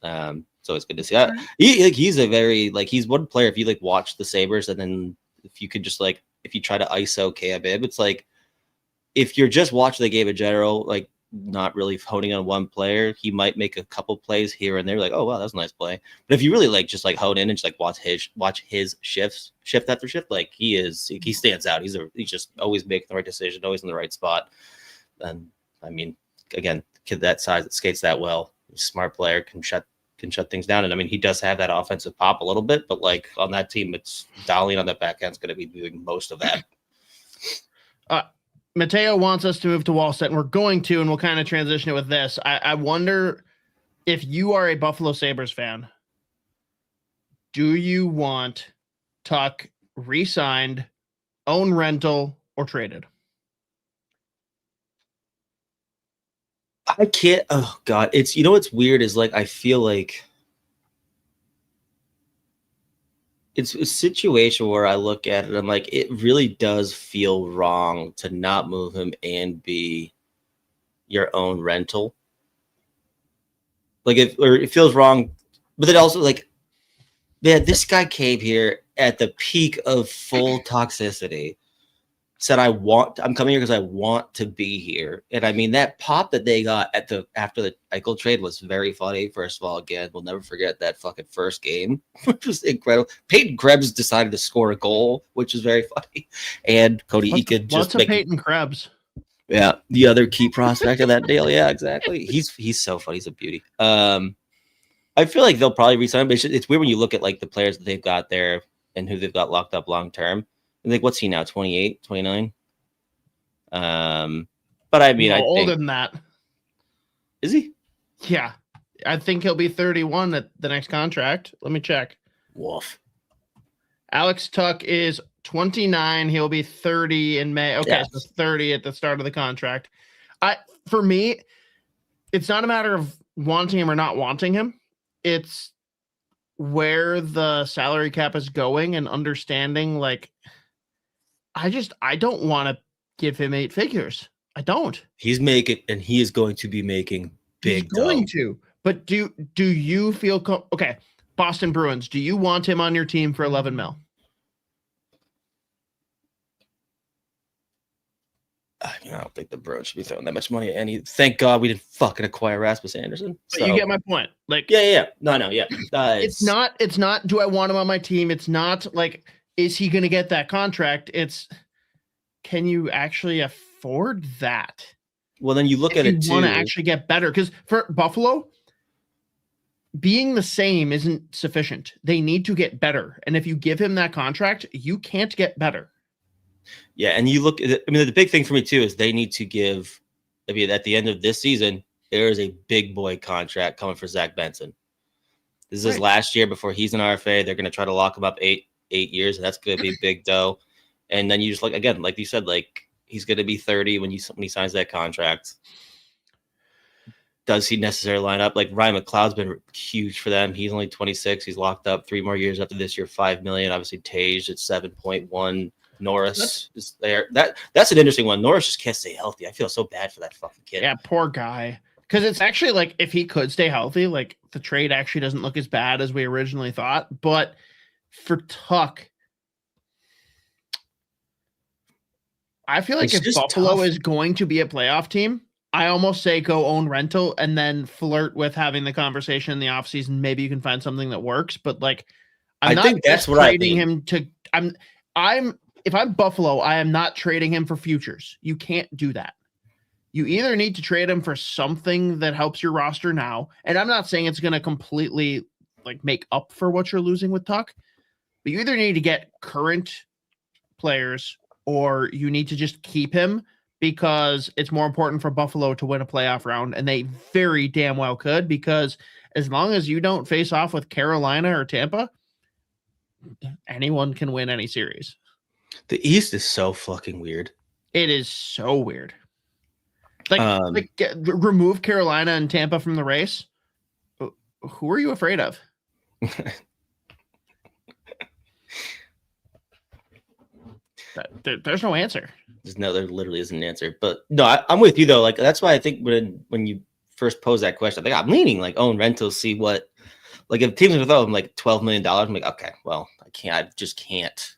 it's good to see. He's a very he's one player. If you like watch the Sabres, and then if you could just like if you try to ISO K-Bib, it's like if you're just watching the game in general, like, not really honing on one player, he might make a couple plays here and there, like, oh wow, that's a nice play. But if you really like just like hone in and just like watch his shift after shift, like he stands out. He's just always making the right decision, always in the right spot. And I mean, again, kid that size that skates that well, smart player, can shut things down. And I mean, he does have that offensive pop a little bit, but like on that team, it's Dahlin on the back end is going to be doing most of that. Mateo wants us to move to Wallstedt, and we're going to, and we'll kind of transition it with this. I wonder if you are a Buffalo Sabres fan, do you want Tuck re-signed, own rental, or traded? I can't. Oh God, it's, you know what's weird is like I feel like it's a situation where I look at it, I'm like, it really does feel wrong to not move him and be your own rental. Like it feels wrong, but then also like, man, this guy came here at the peak of full toxicity. Said I'm coming here because I want to be here. And I mean, that pop that they got after the Eichel trade was very funny. First of all, again, we'll never forget that fucking first game, which was incredible. Peyton Krebs decided to score a goal, which is very funny. And Cody Eakin just Peyton Krebs. Yeah, the other key prospect of that deal. Yeah, exactly. He's so funny. He's a beauty. I feel like they'll probably resign, but it's weird when you look at like the players that they've got there and who they've got locked up long term. Like, what's he now? 28, 29? But I mean, older than that. Is he? Yeah. I think he'll be 31 at the next contract. Let me check. Woof. Alex Tuck is 29. He'll be 30 in May. Okay, yes. So 30 at the start of the contract. For me, it's not a matter of wanting him or not wanting him. It's where the salary cap is going and understanding, like, I don't want to give him 8 figures. I don't. He's making, and he is going to be making big. He's going to. But do you feel okay? Boston Bruins. Do you want him on your team for 11 mil? I don't think the Bruins should be throwing that much money at any. Thank God we didn't fucking acquire Rasmus Anderson. So. But you get my point. Like, yeah. No, yeah. It's not. Do I want him on my team? It's not like, is he going to get that contract? It's, can you actually afford that? Well, then you look at it too. You want to actually get better, because for Buffalo, being the same isn't sufficient. They need to get better, and if you give him that contract, you can't get better. Yeah, and you look at it, I mean, the big thing for me too is they need to give. I mean, at the end of this season, there is a big boy contract coming for Zach Benson. This is his last year before he's an RFA. They're going to try to lock him up 8 years. And that's going to be big dough. And then you just look again, like you said, like he's going to be 30 when he signs that contract. Does he necessarily line up? Like Ryan McLeod's been huge for them. He's only 26. He's locked up 3 more years after this year, $5 million. Obviously, Tage at 7.1. Norris is there. That's an interesting one. Norris just can't stay healthy. I feel so bad for that fucking kid. Yeah, poor guy. Because it's actually like if he could stay healthy, like the trade actually doesn't look as bad as we originally thought. But for Tuck, I feel like if Buffalo is going to be a playoff team, I almost say go own rental and then flirt with having the conversation in the offseason. Maybe you can find something that works. But like, I think that's what trading him to. If I'm Buffalo, I am not trading him for futures. You can't do that. You either need to trade him for something that helps your roster now, and I'm not saying it's going to completely like make up for what you're losing with Tuck, but you either need to get current players or you need to just keep him because it's more important for Buffalo to win a playoff round, and they very damn well could, because as long as you don't face off with Carolina or Tampa, anyone can win any series. The East is so fucking weird. It is so weird. Remove Carolina and Tampa from the race. Who are you afraid of? There's no answer. There literally isn't an answer. But no, I'm with you though. Like that's why I think when you first posed that question, I think I'm leaning like own rentals. See what, like if teams are throwing like $12 million, I'm like, okay, well I just can't.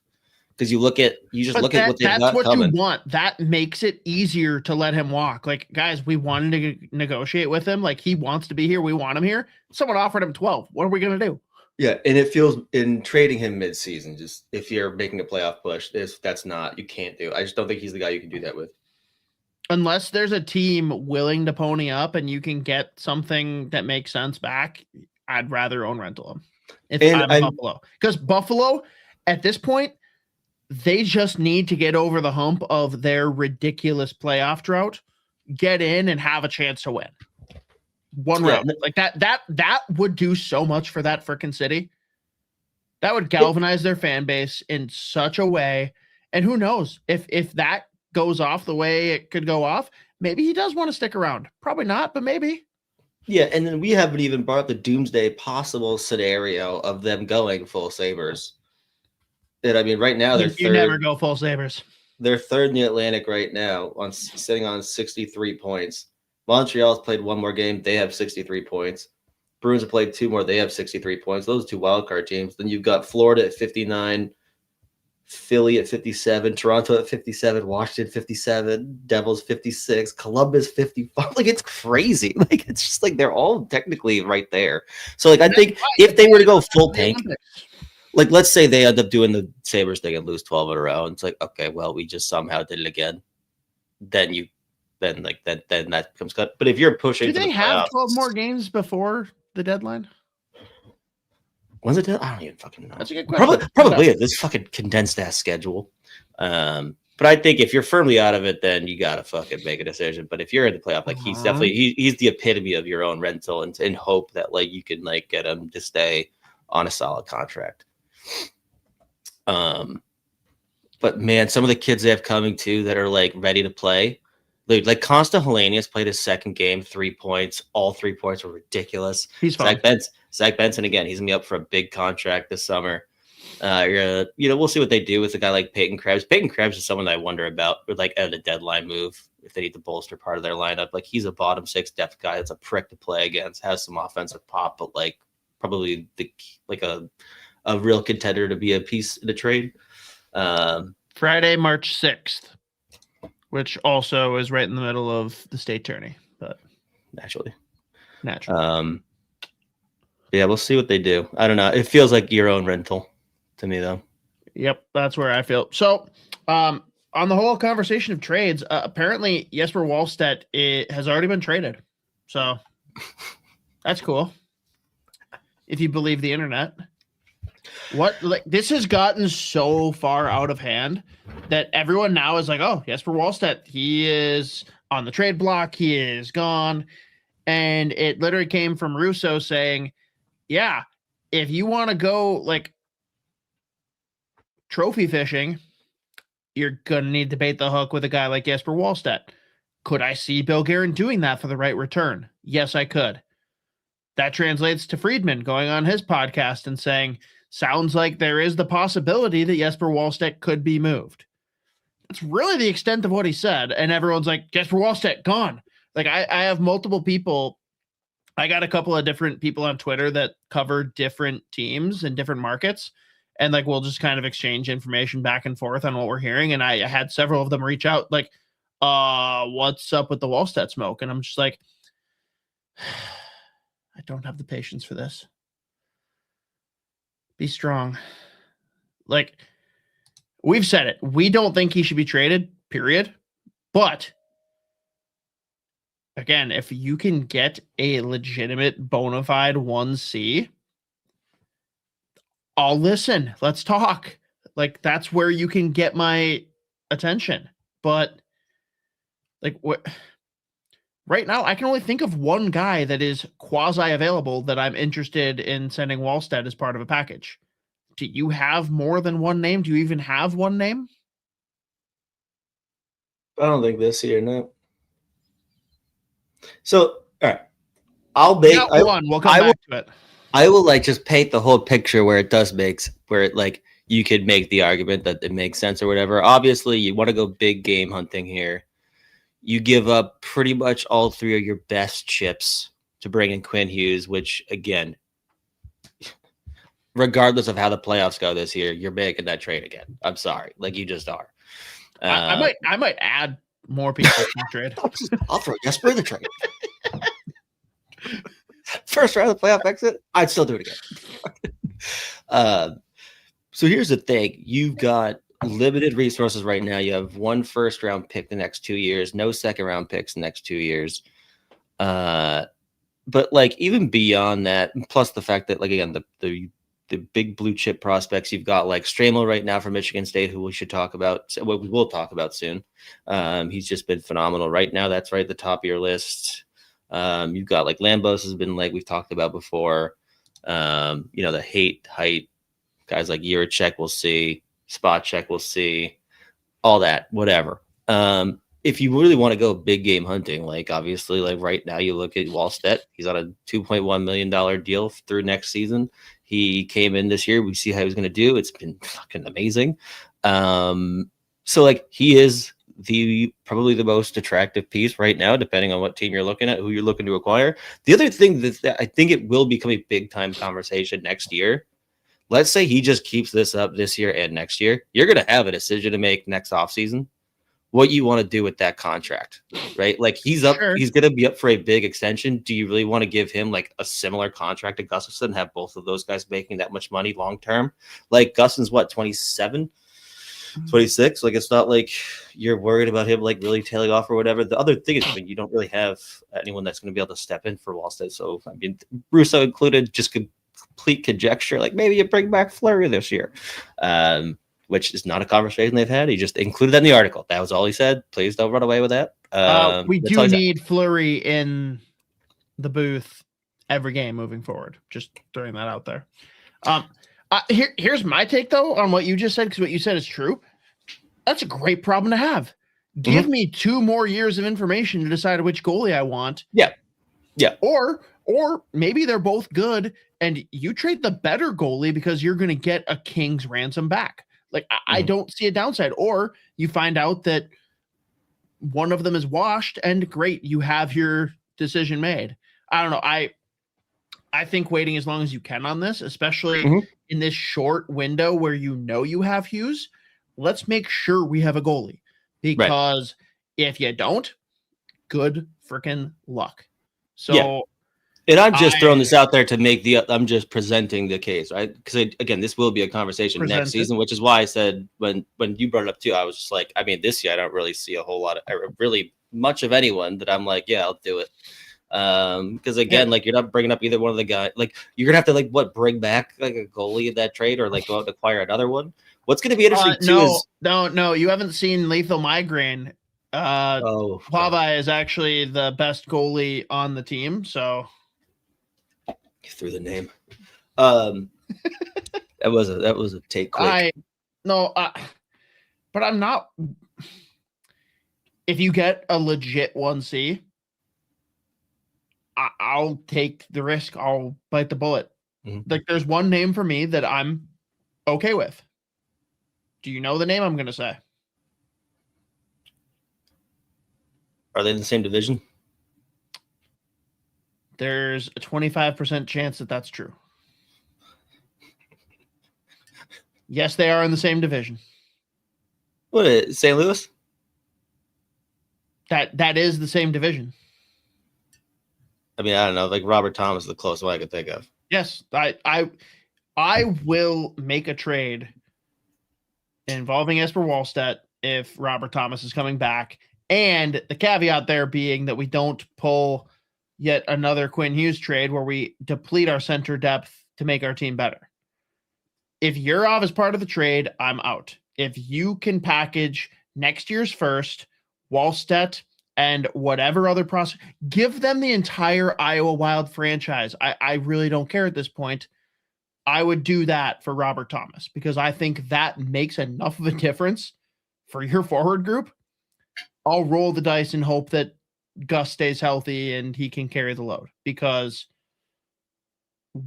Because you look at what they've got coming. That's what you want. That makes it easier to let him walk. Like, guys, we wanted to negotiate with him. Like, he wants to be here. We want him here. Someone offered him 12. What are we going to do? Yeah, and it feels in trading him midseason, just if you're making a playoff push, you can't do. I just don't think he's the guy you can do that with. Unless there's a team willing to pony up and you can get something that makes sense back, I'd rather own rental him. If I'm Buffalo. Because Buffalo, at this point, they just need to get over the hump of their ridiculous playoff drought, get in and have a chance to win. One round. Like that would do so much for that freaking city. That would galvanize their fan base in such a way. And who knows if that goes off the way it could go off, maybe he does want to stick around. Probably not, but maybe. Yeah, and then we haven't even brought up the doomsday possible scenario of them going full Sabres. And I mean, right now they're third. You never go full Sabres. They're third in the Atlantic right now, sitting on 63 points. Montreal's played one more game; they have 63 points. Bruins have played two more; they have 63 points. Those are two wildcard teams. Then you've got Florida at 59, Philly at 57, Toronto at 57, Washington 57, Devils 56, Columbus 55. Like it's crazy. Like it's just like they're all technically right there. So like I think if they were to go full tank. Like, let's say they end up doing the Sabres thing and lose 12 in a row. And it's like, okay, well, we just somehow did it again. Then that becomes cut. But if you're pushing, do they have 12 more games before the deadline? When's it? I don't even fucking know. That's a good question. Probably this fucking condensed ass schedule. But I think if you're firmly out of it, then you gotta fucking make a decision. But if you're in the playoff, like he's definitely he's the epitome of your own rental, and in hope that like you can like get him to stay on a solid contract. But man, some of the kids they have coming too that are like ready to play. Like Constant Helenius played his second game, 3 points. All 3 points were ridiculous. He's fine. Zach Benson again. He's gonna be up for a big contract this summer. We'll see what they do with a guy like Peyton Krebs. Peyton Krebs is someone I wonder about with like at a deadline move if they need to bolster part of their lineup. Like he's a bottom six depth guy. That's a prick to play against. Has some offensive pop, but like probably a real contender to be a piece in the trade. Friday, March 6th, which also is right in the middle of the state tourney, but naturally. Yeah, we'll see what they do. I don't know. It feels like your own rental to me, though. Yep, that's where I feel. So, on the whole conversation of trades, apparently Jesper Wallstedt has already been traded. So, that's cool. If you believe the internet. This has gotten so far out of hand that everyone now is like, oh, Jesper Wallstedt, he is on the trade block, he is gone. And it literally came from Russo saying, yeah, if you want to go like trophy fishing, you're gonna need to bait the hook with a guy like Jesper Wallstedt. Could I see Bill Guerin doing that for the right return? Yes, I could. That translates to Friedman going on his podcast and saying, sounds like there is the possibility that Jesper Wallstedt could be moved. That's really the extent of what he said. And everyone's like, Jesper Wallstedt, gone. Like I have multiple people. I got a couple of different people on Twitter that cover different teams and different markets. And like, we'll just kind of exchange information back and forth on what we're hearing. And I had several of them reach out like, what's up with the Wallstedt smoke? And I'm just like, I don't have the patience for this. Be strong. Like, we've said it. We don't think he should be traded, period. But again, if you can get a legitimate bona fide 1C, I'll listen. Let's talk. Like, that's where you can get my attention. But like, what right now, I can only think of one guy that is quasi available that I'm interested in sending Wallstedt as part of a package. Do you have more than one name? Do you even have one name? I don't think this year, no. So, all right. I'll make one. We'll come back to it. I will like just paint the whole picture where it does where it like you could make the argument that it makes sense or whatever. Obviously, you want to go big game hunting here. You give up pretty much all three of your best chips to bring in Quinn Hughes, which again, regardless of how the playoffs go this year, you're making that trade again. I'm sorry, like you just are. I might add more people to the trade. I'll throw Jesper in the trade. First round of the playoff exit, I'd still do it again. So here's the thing. You've got limited resources right now. You have one first round pick the next 2 years, no second round picks the next 2 years. But like even beyond that, plus the fact that like again, the big blue chip prospects, you've got like Stramel right now from Michigan State, who we should talk about. Well, we will talk about soon. He's just been phenomenal right now. That's right at the top of your list. You've got like Lambos has been like we've talked about before. The height guys like Yuracek we'll see, Spot Check we'll see, all that, whatever. If you really want to go big game hunting, like obviously, like right now you look at Wallstedt, he's on a $2.1 million deal through next season. He came in this year. We see how he's going to do. It's been fucking amazing. So like he is probably the most attractive piece right now, depending on what team you're looking at, who you're looking to acquire. The other thing that I think it will become a big time conversation next year. Let's say he just keeps this up this year and next year. You're going to have a decision to make next offseason. What you want to do with that contract, right? Like he's up, He's going to be up for a big extension. Do you really want to give him like a similar contract to Gustafson and have both of those guys making that much money long term? Like Gustafson's what, 27, 26? Like it's not like you're worried about him like really tailing off or whatever. The other thing is you don't really have anyone that's going to be able to step in for Wallstedt. So I mean, Russo included, just complete conjecture. Like maybe you bring back Fleury this year. Which is not a conversation they've had. He just included that in the article. That was all he said. Please don't run away with that. We do need Fleury in the booth every game moving forward. Just throwing that out there. Here's my take, though, on what you just said, because what you said is true. That's a great problem to have. Give me 2 more years of information to decide which goalie I want. Yeah. Or maybe they're both good, and you trade the better goalie because you're going to get a king's ransom back. Like, I don't see a downside. Or you find out that one of them is washed, and great, you have your decision made. I don't know. I think waiting as long as you can on this, especially in this short window where you have Hughes, let's make sure we have a goalie. Because if you don't, good freaking luck. So And I'm just throwing this out there to I'm just presenting the case, right? Because again, this will be a conversation next season, which is why I said when you brought it up too, I was just like, I mean, this year I don't really see a whole lot of really much of anyone that I'm like, yeah, I'll do it. Because again, like you're not bringing up either one of the guys. Like you're gonna have to bring back like a goalie in that trade or like go out and acquire another one. What's gonna be interesting too is no, you haven't seen Lethal Migraine. Plavai is actually the best goalie on the team, so. Through the name, that was a take quick. But I'm not. If you get a legit 1C, I'll take the risk. I'll bite the bullet. Like there's one name for me that I'm okay with. Do you know the name I'm going to say? Are they in the same division? There's a 25% chance that that's true. Yes, they are in the same division. What is it, St. Louis? That is the same division. I mean, I don't know. Like Robert Thomas is the closest one I could think of. Yes, I will make a trade involving Jesper Wallstedt if Robert Thomas is coming back. And the caveat there being that we don't pull yet another Quinn Hughes trade where we deplete our center depth to make our team better. If Yurov is part of the trade, I'm out. If you can package next year's first, Wallstedt, and whatever other process, give them the entire Iowa Wild franchise. I really don't care at this point. I would do that for Robert Thomas because I think that makes enough of a difference for your forward group. I'll roll the dice and hope that Gus stays healthy and he can carry the load because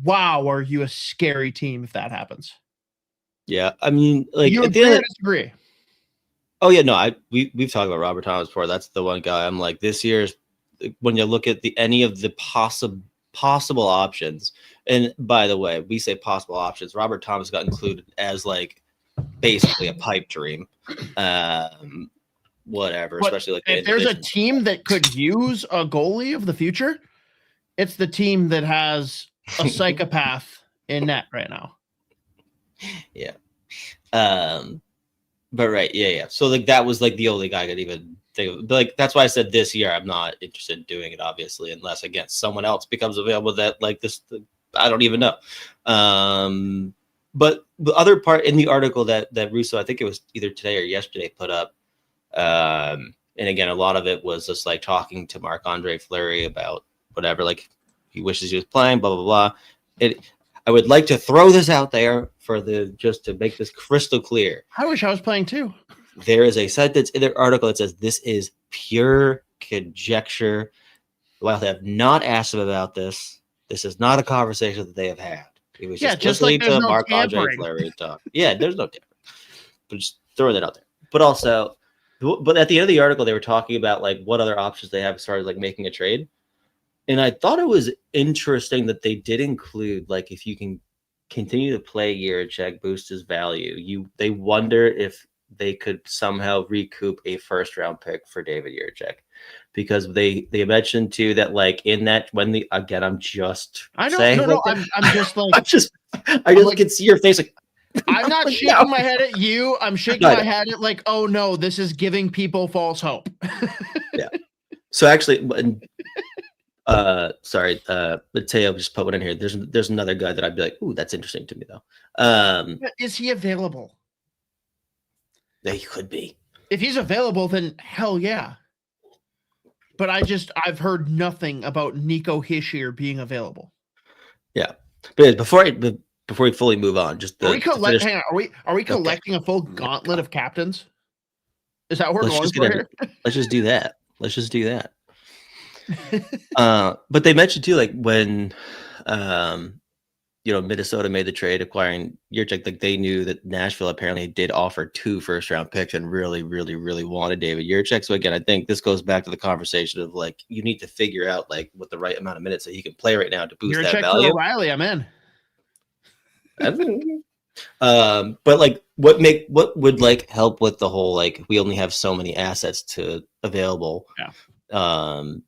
wow, are you a scary team if that happens? Yeah, I mean, like you at the end of disagree. Oh yeah, no, we've talked about Robert Thomas before. That's the one guy I'm like this year's when you look at any of the possible options. And by the way, we say possible options. Robert Thomas got included as like basically a pipe dream. Whatever, but especially like if there's a team that could use a goalie of the future, it's the team that has a psychopath in net right now. Yeah. But right, yeah. So like that was like the only guy I could even think of. But like that's why I said this year I'm not interested in doing it, obviously, unless again someone else becomes available that like this. I don't even know. But the other part in the article that Russo, I think it was either today or yesterday, put up. And again, a lot of it was just like talking to Marc-Andre Fleury about whatever, like he wishes he was playing, blah, blah, blah. I would like to throw this out there just to make this crystal clear. I wish I was playing too. There is a sentence in the article that says this is pure conjecture. While they have not asked him about this, this is not a conversation that they have had. It was just listening to Marc-Andre Fleury talk. Yeah, there's no difference. But just throwing that out there. But also, but at the end of the article, they were talking about like what other options they have as far as like making a trade. And I thought it was interesting that they did include, like, if you can continue to play Jiricek, boost his value, they wonder if they could somehow recoup a first-round pick for David Jiricek. Because they mentioned, too, that, like, in that, I'm just saying. I'm just like. I just can see your face, like. I'm not shaking my head at you. I'm shaking my head at, like, oh, no, this is giving people false hope. Yeah. So, actually. Sorry, Mateo just put one in here. There's another guy that I'd be like, ooh, that's interesting to me though. Is he available? Yeah, he could be. If he's available, then hell yeah. But I've heard nothing about Nico Hischier being available. Yeah, but before we fully move on, just are we collecting a full gauntlet of captains? Is that what we're going for here? Let's just do that. But they mentioned too, like when Minnesota made the trade acquiring Jiricek, like they knew that Nashville apparently did offer 2 first-round picks and really, really, really wanted David Jiricek. So again, I think this goes back to the conversation of like you need to figure out like what the right amount of minutes that he can play right now to boost that value. O'Reilly, I'm in. But like what would like help with the whole like we only have so many assets available. Yeah.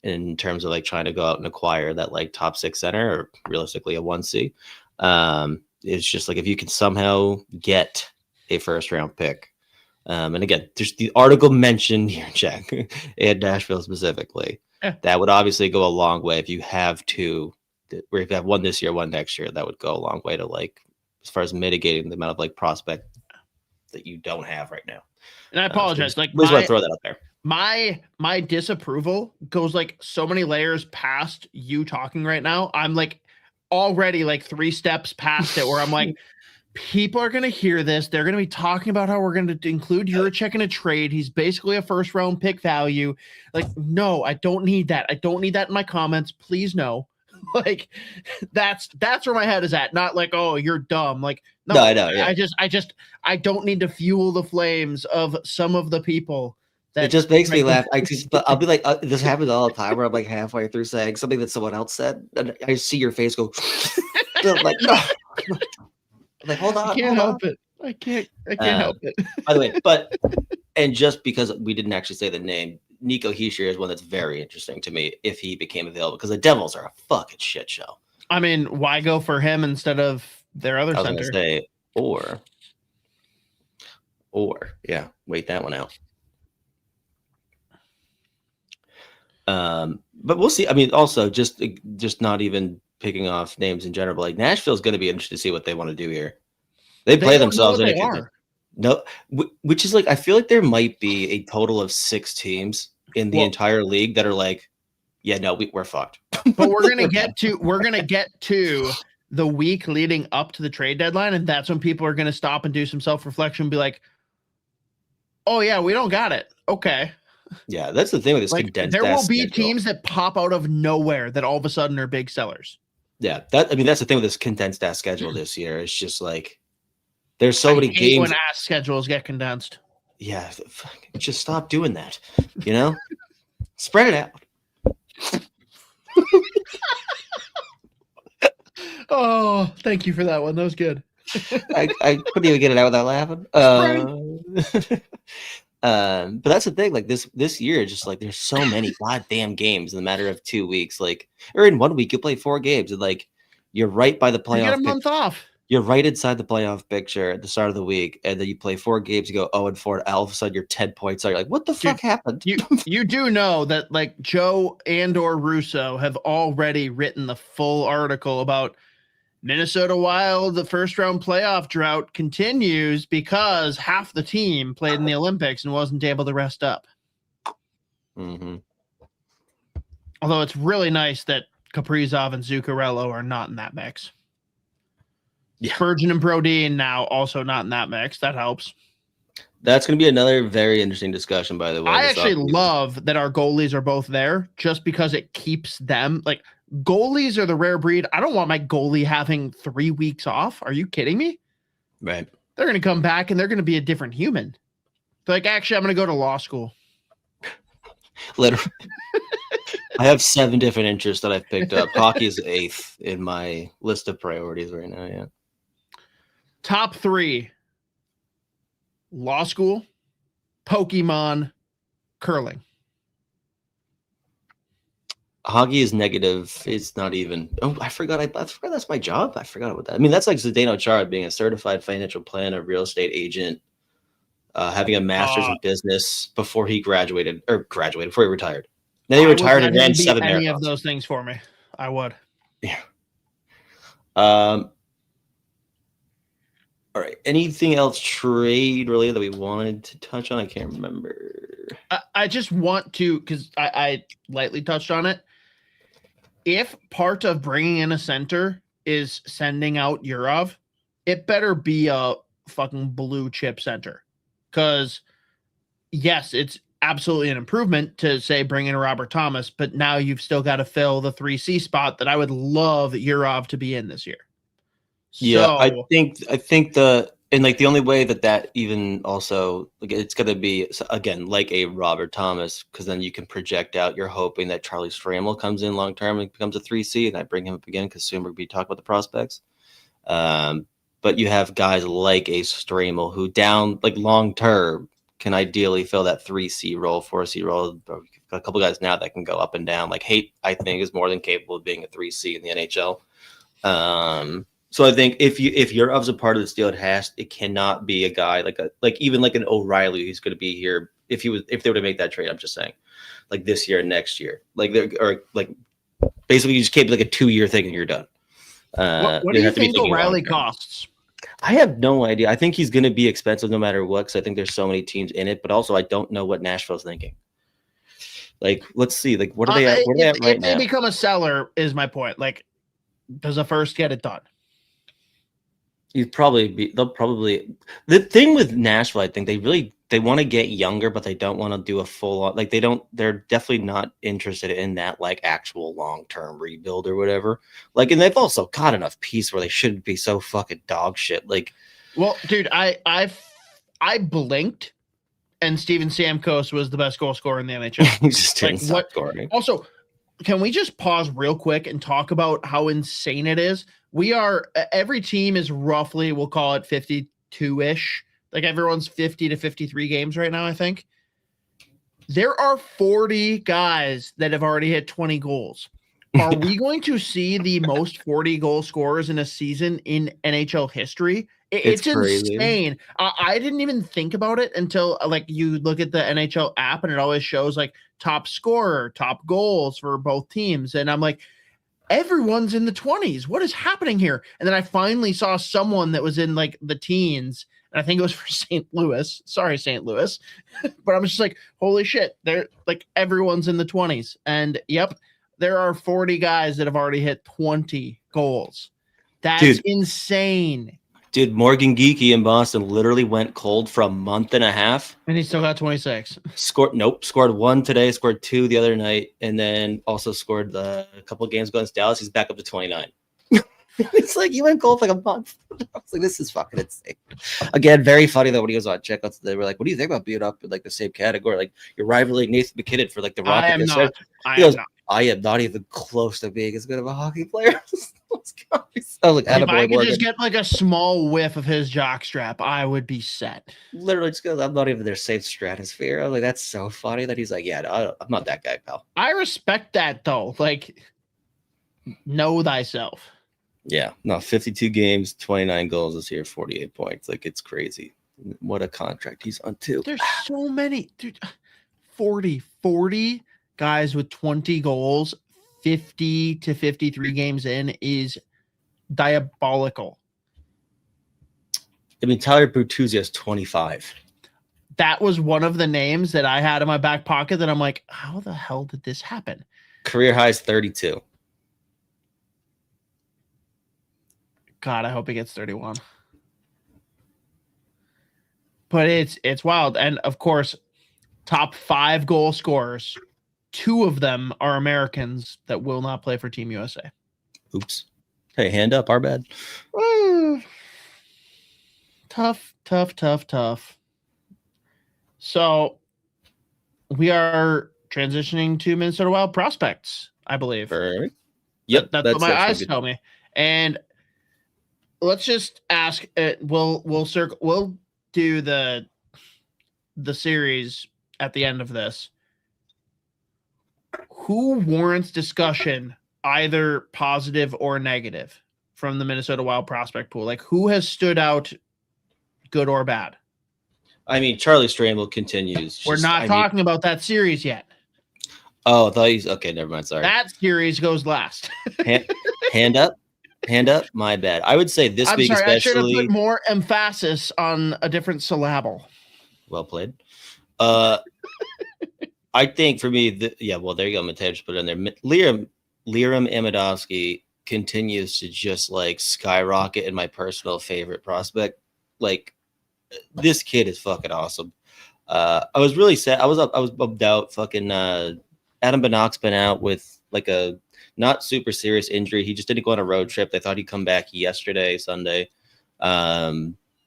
In terms of like trying to go out and acquire that like top 6 center or realistically a 1C, it's just like if you can somehow get a first round pick. And again, there's the article mentioned here, Jack, and Nashville specifically. Yeah. That would obviously go a long way if you have 2, where if you have 1 this year, 1 next year, that would go a long way to like as far as mitigating the amount of like prospect that you don't have right now. And I apologize, so just want to throw that out there. My disapproval goes like so many layers past you talking right now. I'm like already like 3 steps past it where I'm like, people are going to hear this. They're going to be talking about how we're going to include Jiricek in a trade. He's basically a first round pick value. Like, no, I don't need that. I don't need that in my comments. Please no. Like that's where my head is at. Not like, oh, you're dumb. Like, no, I know. Yeah. I don't need to fuel the flames of some of the people That it just makes me laugh. I'll be like, this happens all the time where I'm like halfway through saying something that someone else said, and I see your face go. I'm like, no. I'm like, hold on. I can't help it. I can't help it. By the way, and just because we didn't actually say the name, Nico Hischier is one that's very interesting to me if he became available, because the Devils are a fucking shit show. I mean, why go for him instead of their other I was center? gonna say, or yeah, wait that one out. But we'll see. I mean, also just not even picking off names in general, but like Nashville's going to be interested to see what they want to do here. They play themselves in no, which is like, I feel like there might be a total of 6 teams in the entire league that are like, yeah, no, we're fucked. But we're gonna get to the week leading up to the trade deadline, and that's when people are gonna stop and do some self-reflection and be like, oh yeah, we don't got it. Okay. Yeah, that's the thing with this condensed. There will be teams that pop out of nowhere that all of a sudden are big sellers. Yeah, that's the thing with this condensed ass schedule this year. It's just like there's so many games when ass schedules get condensed. Yeah, just stop doing that. You know, spread it out. Oh, thank you for that one. That was good. I couldn't even get it out without laughing. But that's the thing. Like this year, just like there's so many goddamn games in a matter of 2 weeks. Like, or in 1 week, you play 4 games, and like you're right by the playoff. You get a month off. You're right inside the playoff picture at the start of the week, and then you play 4 games. You go 0-4, and all of a sudden you're 10 points. So you're like, what the fuck happened? You do know that like Joe and/or Russo have already written the full article about Minnesota Wild. The first round playoff drought continues because half the team played in the Olympics and wasn't able to rest up. Mm-hmm. Although it's really nice that Kaprizov and Zuccarello are not in that mix. Yeah. Spurgeon and Brodin now also not in that mix. That helps. That's going to be another very interesting discussion, by the way. I actually love that our goalies are both there just because it keeps them like goalies are the rare breed. I don't want my goalie having 3 weeks off. Are you kidding me? Right. They're going to come back and they're going to be a different human. They're like, actually, I'm going to go to law school. Literally. I have 7 different interests that I've picked up. Hockey is 8th in my list of priorities right now. Yeah. Top 3: law school, Pokemon, curling. Hockey is negative. It's not even. Oh, I forgot. I forgot that's my job. I forgot about that. I mean, that's like Zdeno Chara being a certified financial planner, real estate agent, having a master's in business before he before he retired. Then he retired and ran 7 marathons. Any of those things for me, I would. Yeah. All right. Anything else trade related that we wanted to touch on? I can't remember. I just want to, because I lightly touched on it. If part of bringing in a center is sending out Yurov, it better be a fucking blue chip center. Because, yes, it's absolutely an improvement to, say, bring in Robert Thomas, but now you've still got to fill the 3C spot that I would love Yurov to be in this year. Yeah, so, I think the only way that even also, like, it's going to be, again, like a Robert Thomas, because then you can project out. You're hoping that Charlie Stramel comes in long term and becomes a 3C, and I bring him up again because soon we'll be talking about the prospects. But you have guys like a Stramel who down like long term can ideally fill that 3C role, 4C role. A couple guys now that can go up and down. Like Haight, I think, is more than capable of being a 3C in the NHL. So I think if Yurov's a part of this deal, it cannot be a guy even like an O'Reilly who's going to be here if they were to make that trade. I'm just saying, like this year and next year, basically you just can't be like a 2-year thing and you're done. What do you think O'Reilly costs? I have no idea. I think he's going to be expensive no matter what, because I think there's so many teams in it. But also, I don't know what Nashville's thinking. Like, let's see. Like, what are they at? What are they at right now? If they become a seller, is my point. Like, does a first get it done? They'll probably. The thing with Nashville, I think they want to get younger, but they don't want to do a full on. Like, they're definitely not interested in that like actual long term rebuild or whatever. Like, and they've also got enough peace where they shouldn't be so fucking dog shit. Like, well, dude, I blinked and Steven Stamkos was the best goal scorer in the NHL. He just didn't stop scoring. Also, can we just pause real quick and talk about how insane it is? Every team is roughly, we'll call it 52-ish. Like everyone's 50 to 53 games right now, I think. There are 40 guys that have already hit 20 goals. Are we going to see the most 40 goal scorers in a season in NHL history? It's insane. I didn't even think about it until like you look at the NHL app and it always shows like top scorer, top goals for both teams. And I'm like, everyone's in the 20s. What is happening here? And then I finally saw someone that was in like the teens. And I think it was for St. Louis. Sorry, St. Louis. But I'm just like, holy shit. They're like everyone's in the 20s. And yep. There are 40 guys that have already hit 20 goals. That's insane. Dude, Morgan Geekie in Boston literally went cold for a month and a half. And he still got 26. Scored 1 today, scored 2 the other night, and then also scored a couple of games against Dallas. He's back up to 29. It's like you went cold for like a month. I was like, this is fucking insane. Again, very funny though when he was on checkouts. They were like, what do you think about being up in like the same category? Like you're rivaling Nathan McKinnon for like the Rocket. I am not even close to being as good of a hockey player. If I could just get like a small whiff of his jockstrap, I would be set. Literally, just because I'm not even their safe stratosphere. I'm like, that's so funny that he's like, yeah, no, I'm not that guy, pal. I respect that though. Like, know thyself. Yeah, no, 52 games, 29 goals this year, 48 points. Like, it's crazy. What a contract he's on too. There's so many, dude. 40 guys with 20 goals, 50 to 53 games in is diabolical. I mean, Tyler Bertuzzi has 25. That was one of the names that I had in my back pocket that I'm like, how the hell did this happen? Career high is 32. God, I hope he gets 31. But it's wild. And of course, top 5 goal scorers, 2 of them are Americans that will not play for Team USA. Oops. Hey, hand up, our bad. Tough. So we are transitioning to Minnesota Wild prospects, I believe. Right. Yep. That's what my eyes tell me. And let's just ask. We'll do the series at the end of this. Who warrants discussion, either positive or negative, from the Minnesota Wild prospect pool? Like, who has stood out, good or bad? I mean, Charlie Stramble continues. We're not talking about that series yet. Oh, I thought okay. Never mind. Sorry. That series goes last. Hand up. My bad. I would say this week especially. I should have put more emphasis on a different syllable. Well played. I think for me, there you go. Matej just put it in there. Liram Amidovsky continues to just like skyrocket in my personal favorite prospect. Like, this kid is fucking awesome. I was really sad. I was bummed out. Fucking Adam Bannock's been out with like a not super serious injury. He just didn't go on a road trip. They thought he'd come back Sunday.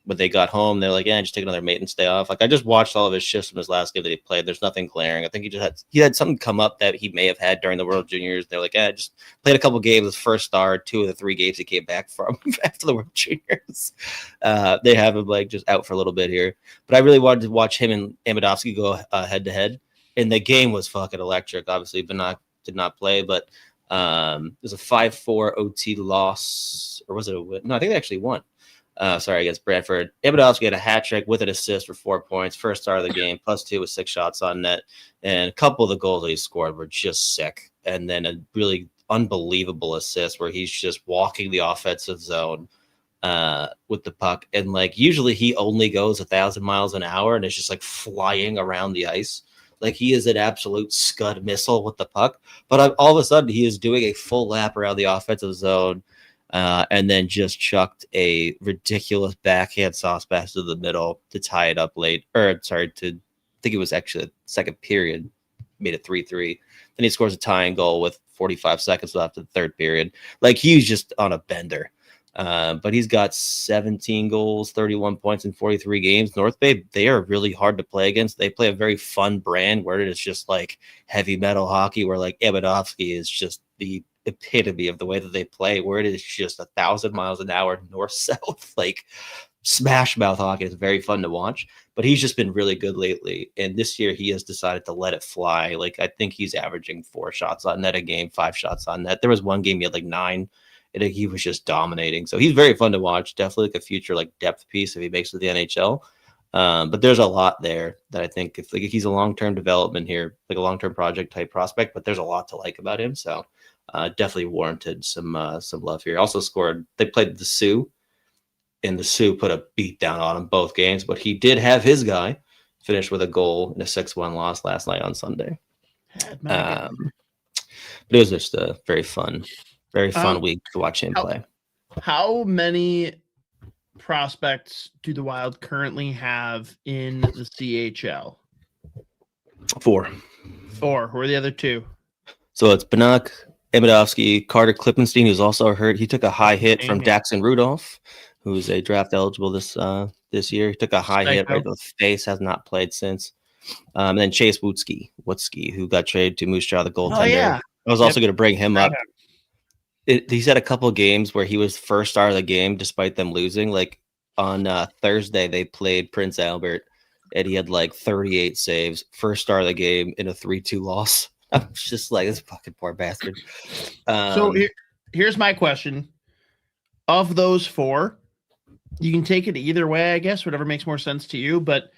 But they got home. They're like, just take another maintenance day off. Like, I just watched all of his shifts from his last game that he played. There's nothing glaring. I think he had something come up that he may have had during the World Juniors. They're like, just played a couple games, first star, 2 of the 3 games he came back from after the World Juniors. They have him like just out for a little bit here. But I really wanted to watch him and Amidovsky go head to head. And the game was fucking electric. Obviously, Bannock did not play, but it was a 5-4 OT loss. Or was it a win? No, I think they actually won. Against Brantford. Amidovsky had a hat trick with an assist for 4 points, first star of the game, +2 with 6 shots on net. And a couple of the goals that he scored were just sick. And then a really unbelievable assist where he's just walking the offensive zone with the puck. And like, usually he only goes 1,000 miles an hour and it's just like flying around the ice. Like, he is an absolute scud missile with the puck. But all of a sudden, he is doing a full lap around the offensive zone. And then just chucked a ridiculous backhand sauce pass to the middle to tie it up late. I think it was actually the second period, made it 3-3. Then he scores a tying goal with 45 seconds left in the third period. Like, he's just on a bender. But he's got 17 goals, 31 points in 43 games. North Bay, they are really hard to play against. They play a very fun brand where it is just like heavy metal hockey, where like Ebadovsky is just the epitome of the way that they play, where it is just 1,000 miles an hour north-south, like smash mouth hockey. Is very fun to watch. But he's just been really good lately. And this year he has decided to let it fly. Like I think he's averaging 4 shots on net a game, 5 shots on net. There was one game he had like 9. And he was just dominating. So he's very fun to watch. Definitely like a future like depth piece if he makes it to the NHL. But there's a lot there that I think if like he's a long-term development here, like a long-term project type prospect, but there's a lot to like about him. So definitely warranted some love here. Also scored, they played the Sioux, and the Sioux put a beat down on him both games, but he did have his guy finish with a goal in a 6-1 loss last night on Sunday. But it was just a very fun week to watch him play. How many prospects do the Wild currently have in the CHL? 4. Who are the other 2? So it's Banach, Ebadovsky, Carter Klippenstein, who's also hurt. He took a high hit from Daxon Rudolph, who's a draft eligible this year. He took a high hit right to the face, has not played since. And then Chase Wutzke, who got traded to Moose Jaw, the goaltender. Oh, yeah. I was also going to bring him up. He's had a couple of games where he was first star of the game despite them losing. Like on Thursday, they played Prince Albert, and he had like 38 saves, first star of the game in a 3-2 loss. I'm just like, this fucking poor bastard. So here's my question. Of those 4, you can take it either way, I guess, whatever makes more sense to you. But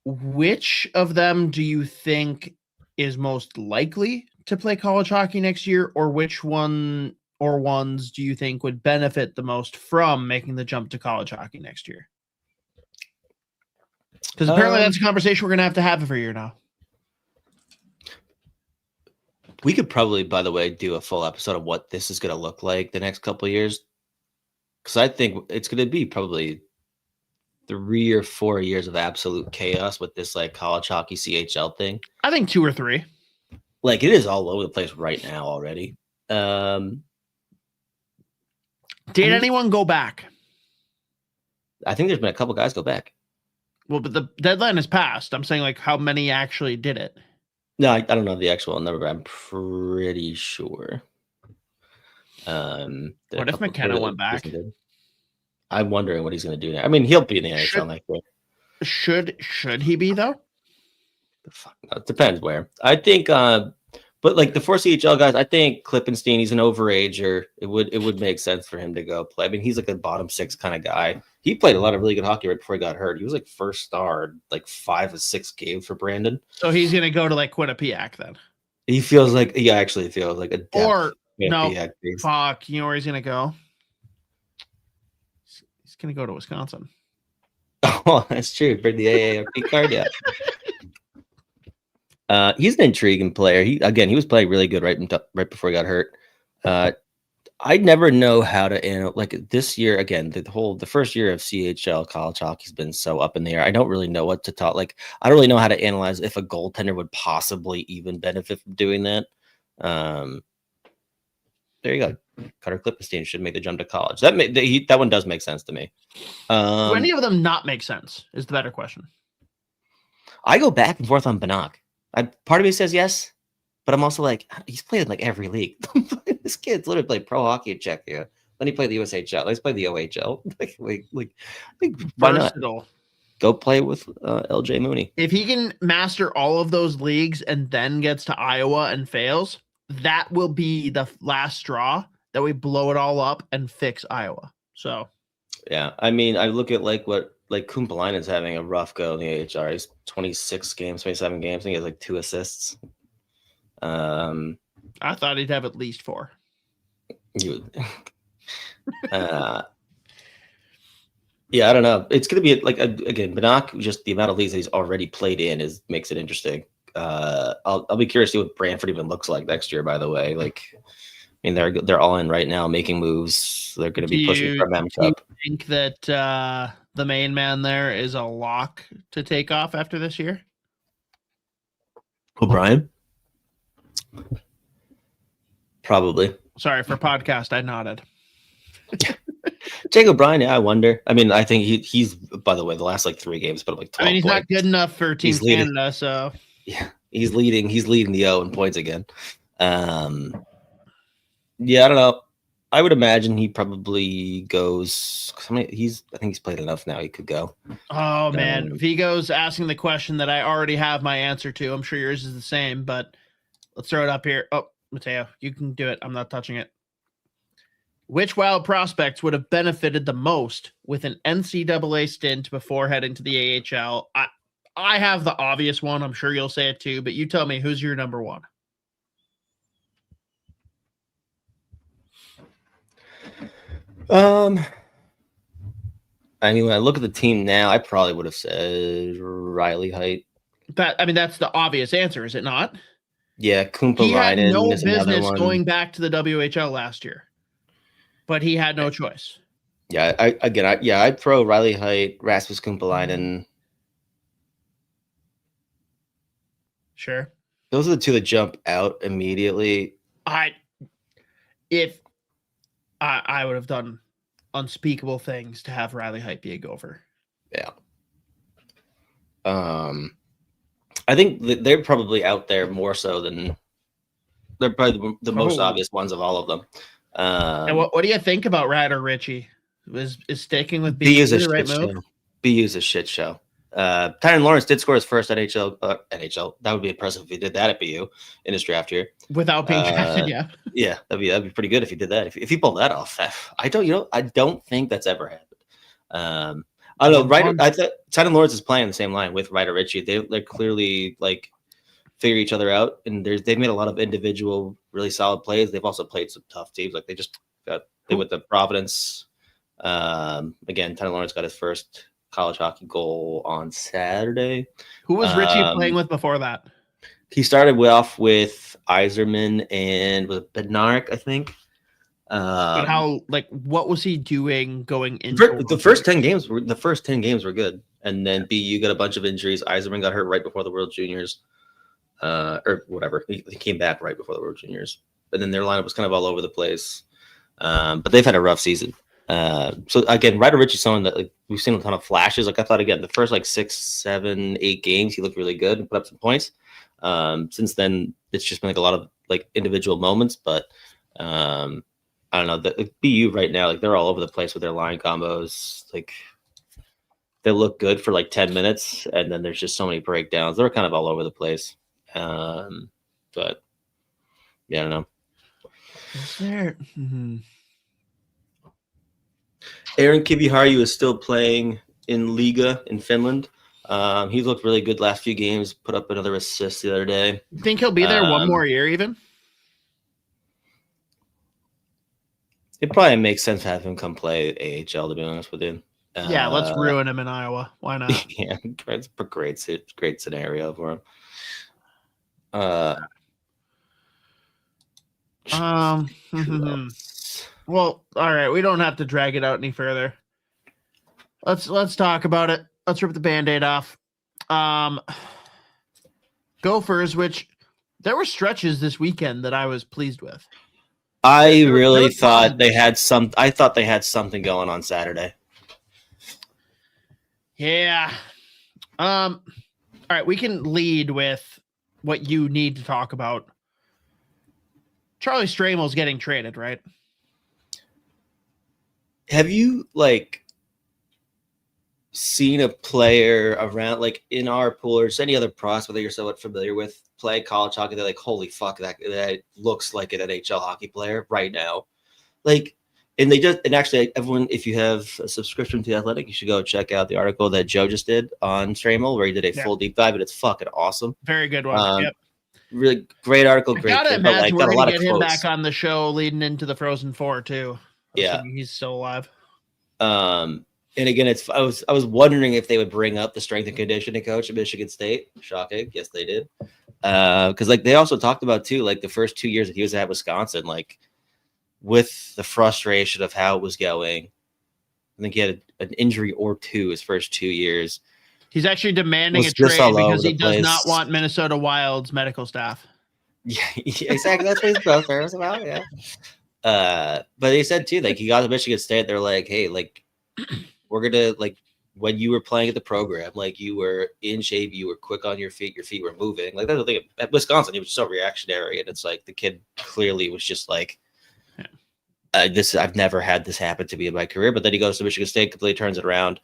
which of them do you think is most likely to play college hockey next year, or which one or ones do you think would benefit the most from making the jump to college hockey next year? Because apparently that's a conversation we're going to have every year now. We could probably, by the way, do a full episode of what this is going to look like the next couple of years. Because I think it's going to be probably 3 or 4 years of absolute chaos with this like college hockey CHL thing. I think 2 or 3. Like it is all over the place right now already. Did anyone go back? I think there's been a couple guys go back. Well, but the deadline is passed. I'm saying like how many actually did it? No, I don't know the actual number, but I'm pretty sure. What if McKenna went back? I'm wondering what he's going to do now. I mean, he'll be in the NHL next year. Should he be though? It depends where. I think, but like the 4 CHL guys, I think Klippenstein, he's an overager. It would make sense for him to go play. I mean, he's like a bottom 6 kind of guy. He played a lot of really good hockey right before he got hurt. He was like first star, like 5 or 6 games for Brandon. So he's gonna go to like Quinnipiac then. He feels like actually feels like a depth. Or no, fuck. You know where he's gonna go? He's gonna go to Wisconsin. Oh, that's true. Bring the AARP card out. He's an intriguing player. He was playing really good right before he got hurt. I never know how to like this year again. The first year of CHL college hockey's been so up in the air. I don't really know what to talk. Like I don't really know how to analyze if a goaltender would possibly even benefit from doing that. There you go. Carter Klippenstein should make the jump to college. That one does make sense to me. Do any of them not make sense? Is the better question. I go back and forth on Banach. Part of me says yes, but I'm also like, he's played in like every league. This kid's literally played pro hockey in Czechia. Then he played the USHL. Let's play the OHL. Why not? Go play with LJ Mooney. If he can master all of those leagues and then gets to Iowa and fails, that will be the last straw that we blow it all up and fix Iowa. So, yeah, I mean, I look at like Kumpalainen's having a rough go in the AHR. He's 26 games, 27 games. I think he has like 2 assists. I thought he'd have at least 4. You would. Yeah, I don't know. It's going to be like again, Banach. Just the amount of leagues that he's already played in makes it interesting. I'll be curious to see what Brantford even looks like next year. By the way, like, I mean, they're all in right now, making moves. They're going to be pushing for a M Cup. Do you think that the main man there is a lock to take off after this year? O'Brien? Probably. Sorry, for podcast, I nodded. Jake O'Brien, yeah, I wonder. I mean, I think he's by the way, the last like 3 games put up like 12 he's points. not good enough for Team Canada, so yeah, he's leading the O in points again. Yeah, I don't know. I would imagine he probably goes. I think he's played enough now. He could go. Oh man, Vigo's asking the question that I already have my answer to. I'm sure yours is the same, but let's throw it up here. Oh, Mateo, you can do it. I'm not touching it. Which Wild prospects would have benefited the most with an NCAA stint before heading to the AHL? I have the obvious one. I'm sure you'll say it too, but you tell me, who's your number one? I mean, when I look at the team now, I probably would have said Riley Heidt. That's the obvious answer, is it not? Yeah, Kumpa He had Leinen no is another business one. going back to the WHL last year, but he had no choice. Yeah, I'd throw Riley Heidt, Rasmus Kumpa Leinen. Sure. Those are the two that jump out immediately. I would have done unspeakable things to have Riley Heidt be a Gopher. Yeah. I think that they're probably out there more so than they're probably the most obvious ones of all of them. And what do you think about Ryder Ritchie? Is sticking with BU is the right move? BU is a shit show. Tyron Lawrence did score his first NHL. That would be impressive if he did that at BU in his draft year without being drafted. Yeah, that'd be pretty good if he did that. If he pulled that off, I don't think that's ever happened. I don't know. I thought Tyron Lawrence is playing the same line with Ryder Ritchie. They're clearly like figure each other out, and they've made a lot of individual really solid plays. They've also played some tough teams. Like they with the Providence. Again, Tyron Lawrence got his first college hockey goal on Saturday. Who was Ritchie playing with before that? He started off with Yzerman and with Bednarik, I think. But what was he doing going into the first 10 games? The first 10 games were good, and then BU got a bunch of injuries. Yzerman got hurt right before the World Juniors, or whatever. He came back right before the World Juniors, and then their lineup was kind of all over the place. But they've had a rough season. So again, Ryder Ritchie's someone that we've seen a ton of flashes. Like I thought, again, the first 6, 7, 8 games, he looked really good and put up some points. Since then, it's just been a lot of individual moments. But I don't know. The BU right now, they're all over the place with their line combos. They look good for 10 minutes, and then there's just so many breakdowns. They're kind of all over the place. But yeah, I don't know. Is there? Mm-hmm. Aaron Kiviharju is still playing in Liga in Finland. He looked really good last few games, put up another assist the other day. You think he'll be there one more year even? It probably makes sense to have him come play AHL, to be honest with you. Yeah, let's ruin him in Iowa. Why not? Yeah, it's a great scenario for him. Well, all right. We don't have to drag it out any further. Let's talk about it. Let's rip the Band-Aid off. Gophers, which there were stretches this weekend that I was pleased with. I really thought they had I thought they had something going on Saturday. Yeah. All right, we can lead with what you need to talk about. Charlie Stramel's getting traded, right? Have you seen a player around in our pool or just any other prospect that you're somewhat familiar with play college hockey? They're holy fuck, that looks like an NHL hockey player right now. And actually everyone, if you have a subscription to The Athletic, you should go check out the article that Joe just did on Stramel, where he did a full deep dive, and it's fucking awesome. Very good one. Yep. Really great article. Great. Got we're going to get him back on the show leading into the Frozen Four too. Yeah, he's still alive. And again, I was wondering if they would bring up the strength and conditioning coach at Michigan State. Shocking. Yes, they did. Because they also talked about too, the first 2 years that he was at Wisconsin, with the frustration of how it was going. I think he had an injury or two his first 2 years. He's actually demanding a trade because he does not want Minnesota Wild's medical staff. Yeah, exactly. That's what he's about. Yeah. But they said too, like he got to Michigan State. They're like, hey, like we're gonna like when you were playing at the program, like you were in shape, you were quick on your feet were moving. Like that's the thing at Wisconsin, he was so reactionary, and it's like the kid clearly was just like, I've never had this happen to me in my career. But then he goes to Michigan State, completely turns it around.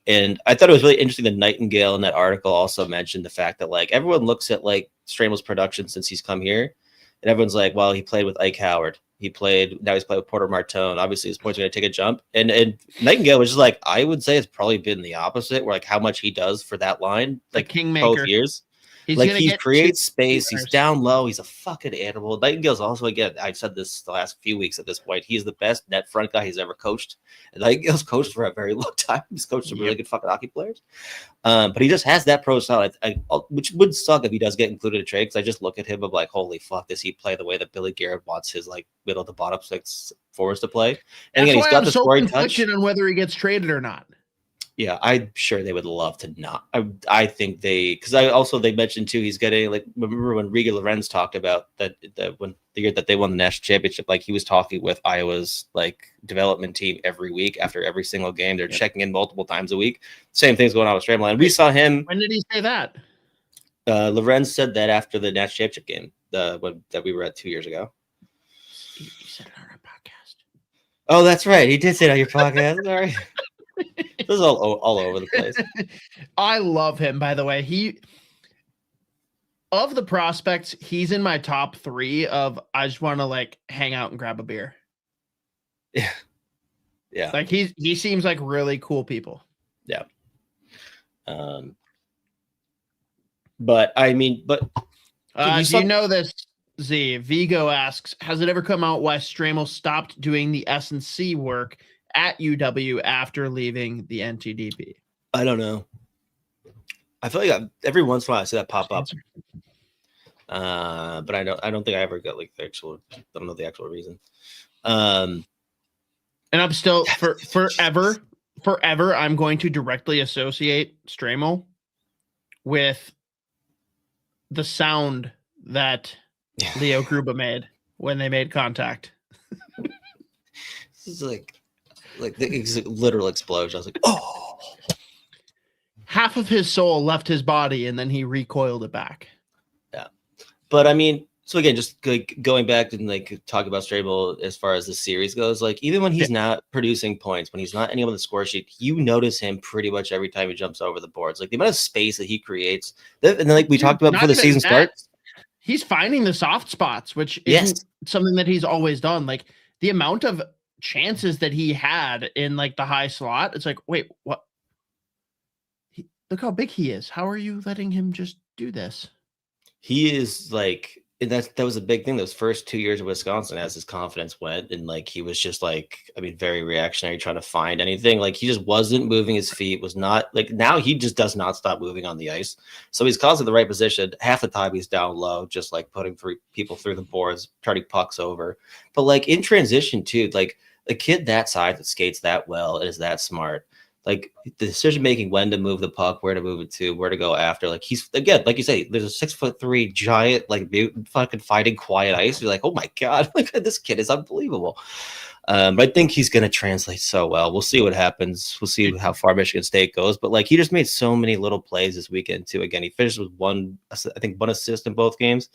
And I thought it was really interesting that Nightingale in that article also mentioned the fact that like everyone looks at like Stramel's production since he's come here, and everyone's like, well, he played with Ike Howard. Now he's played with Porter Martone. Obviously, his points are going to take a jump. And Nightingale was just like, I would say it's probably been the opposite, where like how much he does for that line, like Kingmaker. both years. He creates space. He's down low. He's a fucking animal. Nightingale's also, again, I've said this the last few weeks at this point, he's the best net front guy he's ever coached. And Nightingale's coached for a very long time. He's coached some really good fucking hockey players. But he just has that pro style, which would suck if he does get included in trade, because I just look at him of like, holy fuck, does he play the way that Billy Garrett wants his like middle to bottom six forwards to play? And again, he's got the scoring touch. On whether he gets traded or not. Yeah, I'm sure they would love to not. I think they mentioned too, he's getting like, remember when Riga Lorenz talked about that when the year that they won the national championship, like he was talking with Iowa's like development team every week after every single game. They're checking in multiple times a week. Same thing's going on with Stramel. And we saw him. When did he say that? Lorenz said that after the national championship game that we were at 2 years ago. He said it on our podcast. Oh, that's right. He did say it on your podcast. Sorry. This is all over the place. I love him, by the way. Of the prospects, he's in my top 3 of I just want to like hang out and grab a beer. Yeah. Yeah. Like he seems like really cool people. Yeah. But I mean, do you know this, Z? Vigo asks, has it ever come out why Stramel stopped doing the S&C work at UW after leaving the NTDP? I don't know. I feel like every once in a while I see that pop up. But I don't think I ever got like the actual, I don't know the actual reason. And I'm still forever, I'm going to directly associate Stramel with the sound that Leo Gruba made when they made contact. This is like the literal explosion. I was like, oh. Half of his soul left his body and then he recoiled it back. Yeah. But I mean, so again, just like going back and like talk about Stramel as far as the series goes, like even when he's not producing points, when he's not anyone on the score sheet, you notice him pretty much every time he jumps over the boards. Like the amount of space that he creates. And then like we talked about before the season starts. He's finding the soft spots, which isn't something that he's always done. Like the amount of chances that he had in like the high slot, it's like, wait, what? Look how big he is. How are you letting him just do this? He is like, that was a big thing those first 2 years of Wisconsin as his confidence went, and like he was just like, I mean, very reactionary, trying to find anything. Like he just wasn't moving his feet, was not like, now he just does not stop moving on the ice. So he's causing the right position. Half the time he's down low, just like putting people through the boards, turning pucks over. But like in transition too, like a kid that size that skates that well and is that smart, like the decision making, when to move the puck, where to move it to, where to go after. Like he's, again, like you say, there's a 6'3" giant, like mutant fucking fighting quiet ice. You're like, oh my god, like this kid is unbelievable. But I think he's gonna translate so well. We'll see what happens. We'll see how far Michigan State goes. But like he just made so many little plays this weekend too. Again, he finished with one assist in both games,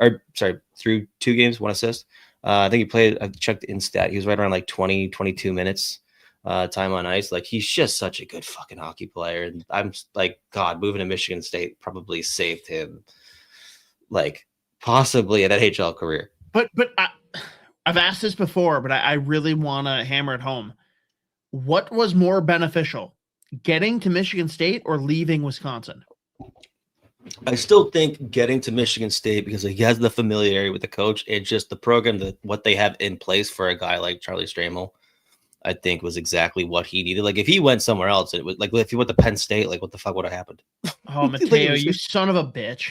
or sorry, through 2 games, 1 assist. I think he played, I checked in stat, he was right around like 22 minutes time on ice. Like he's just such a good fucking hockey player. And I'm like, God, moving to Michigan State probably saved him like possibly an NHL career. But I've asked this before, but I really want to hammer it home. What was more beneficial, getting to Michigan State or leaving Wisconsin? I still think getting to Michigan State, because he has the familiarity with the coach and just the program, what they have in place for a guy like Charlie Stramel, I think was exactly what he needed. Like if he went somewhere else, it was like if he went to Penn State, like what the fuck would have happened? Oh, Mateo, you son of a bitch!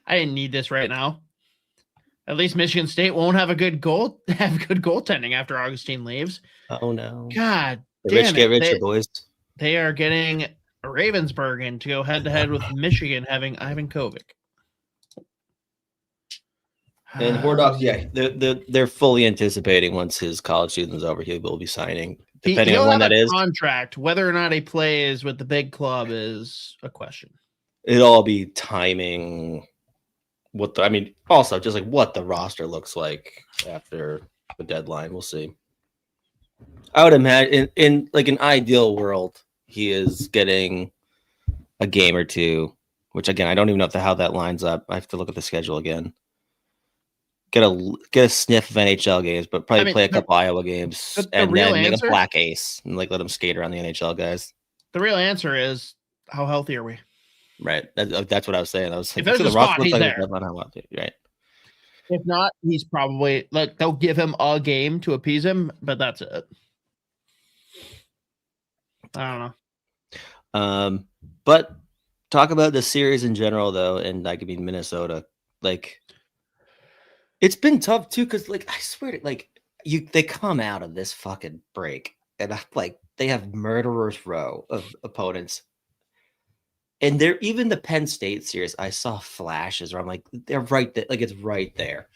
I didn't need this right now. At least Michigan State won't have good goaltending after Augustine leaves. Oh no! God, the rich get richer, boys. They are getting Ravensburg to go head to head with Michigan, having Ivan Kovic. And Hordox, yeah, they're fully anticipating once his college season's over, he will be signing. Depending on when that is, contract. Whether or not he plays with the big club is a question. It'll all be timing. Also just like what the roster looks like after the deadline. We'll see. I would imagine in like an ideal world, he is getting a game or two, which again, I don't even know how that lines up. I have to look at the schedule again. Get a sniff of NHL games, but probably play a couple Iowa games and then make a black ace and like let him skate around the NHL guys. The real answer is how healthy are we? Right. That's what I was saying. I was like, if there's a spot, he's there. Right. If not, he's probably like they'll give him a game to appease him, but that's it. I don't know. But talk about the series in general though, and I could be Minnesota. Like it's been tough too, because like I swear to like they come out of this fucking break and I'm like they have murderer's row of opponents. And they're even the Penn State series, I saw flashes where I'm like, they're right there, like it's right there.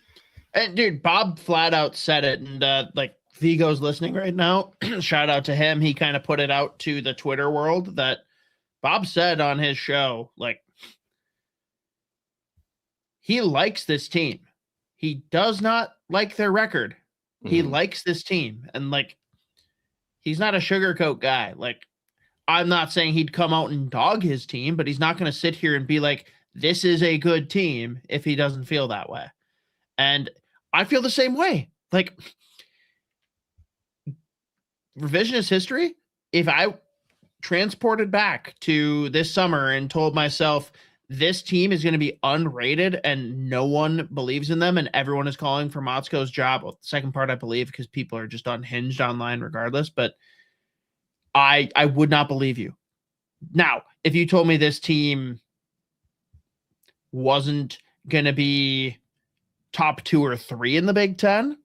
And dude, Bob flat out said it, and like Vigo's listening right now. Shout out to him. He kind of put it out to the Twitter world that Bob said on his show, like he likes this team. He does not like their record. He likes this team, and like he's not a sugarcoat guy. Like I'm not saying he'd come out and dog his team, but he's not going to sit here and be like, this is a good team if he doesn't feel that way. And I feel the same way. Like revisionist history, if I transported back to this summer and told myself this team is going to be unrated and no one believes in them and everyone is calling for Motzko's job. Well, the second part, I believe, because people are just unhinged online regardless, but I would not believe you. Now, if you told me this team wasn't going to be top 2 or 3 in the Big Ten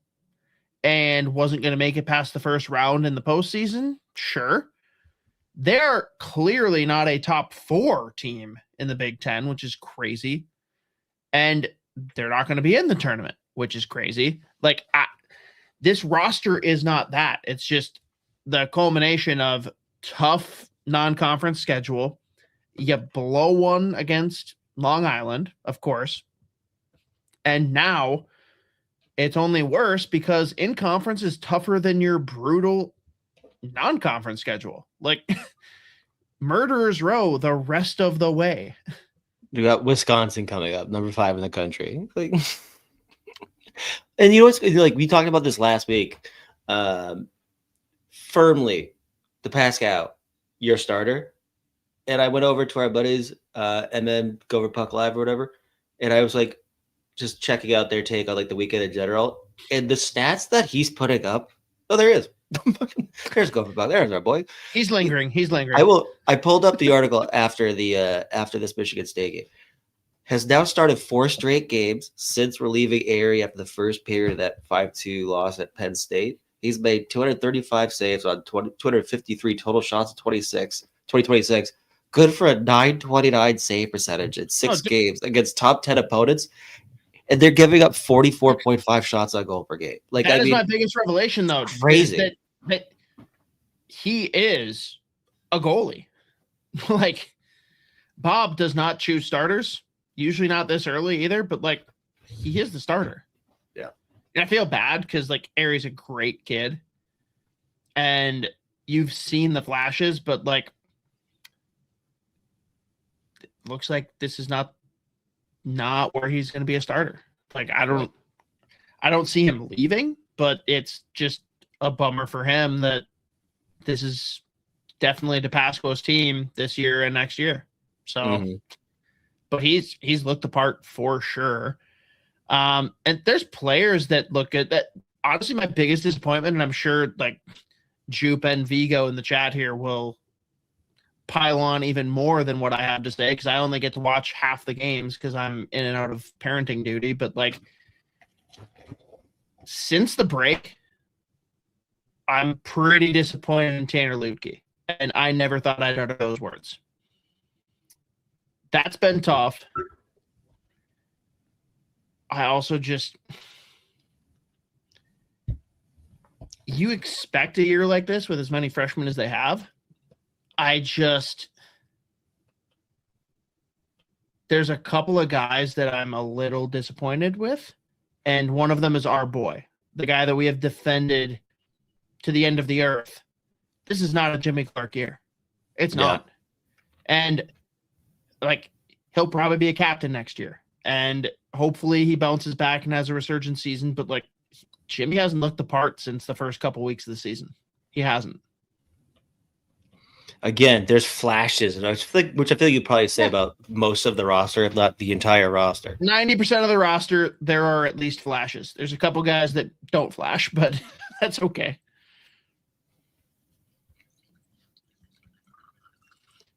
and wasn't going to make it past the first round in the postseason, sure. They're clearly not a top 4 team in the Big Ten, which is crazy. And they're not going to be in the tournament, which is crazy. Like, this roster is not that. It's just the culmination of tough non-conference schedule. You blow one against Long Island, of course. And now it's only worse because in conference is tougher than your brutal non-conference schedule. Like murderer's row the rest of the way. You got Wisconsin coming up, number 5 in the country. Like, and you know what's like? We talked about this last week. Firmly, the Pascal, your starter. And I went over to our buddies and then go over Puck Live or whatever. And I was like, just checking out their take on like the weekend in general. And the stats that he's putting up. Oh, there he is. There's Gopher Puck. There's our boy. He's lingering. I pulled up the article after this Michigan State game. Has now started 4 straight games since relieving Erie after the first period of that 5-2 loss at Penn State. He's made 235 saves on 253 total shots in 2026. Good for a .929 save percentage in 6 games against top 10 opponents. And they're giving up 44.5 shots on goal per game. Like that is my biggest revelation, though. Crazy. That he is a goalie. Like Bob does not choose starters. Usually not this early either, but like he is the starter. Yeah. And I feel bad because like Erie's a great kid. And you've seen the flashes, but like it looks like this is not where he's going to be a starter. Like I don't see him leaving, but it's just a bummer for him that this is definitely DePasquo's team this year and next year. So, but he's looked the part for sure. And there's players that look good. That honestly, my biggest disappointment, and I'm sure like Jupe and Vigo in the chat here will pile on even more than what I have to say because I only get to watch half the games because I'm in and out of parenting duty. But like since the break, I'm pretty disappointed in Tanner Lutke, and I never thought I'd utter those words. That's been tough. I also just, you expect a year like this with as many freshmen as they have. There's a couple of guys that I'm a little disappointed with, and one of them is our boy, the guy that we have defended to the end of the earth. This is not a Jimmy Clark year. It's not. And like, he'll probably be a captain next year, and hopefully he bounces back and has a resurgent season. But like, Jimmy hasn't looked the part since the first couple weeks of the season. He hasn't. Again, there's flashes, and which I feel you'd probably say about most of the roster, if not the entire roster. 90% of the roster, there are at least flashes. There's a couple guys that don't flash, but that's okay.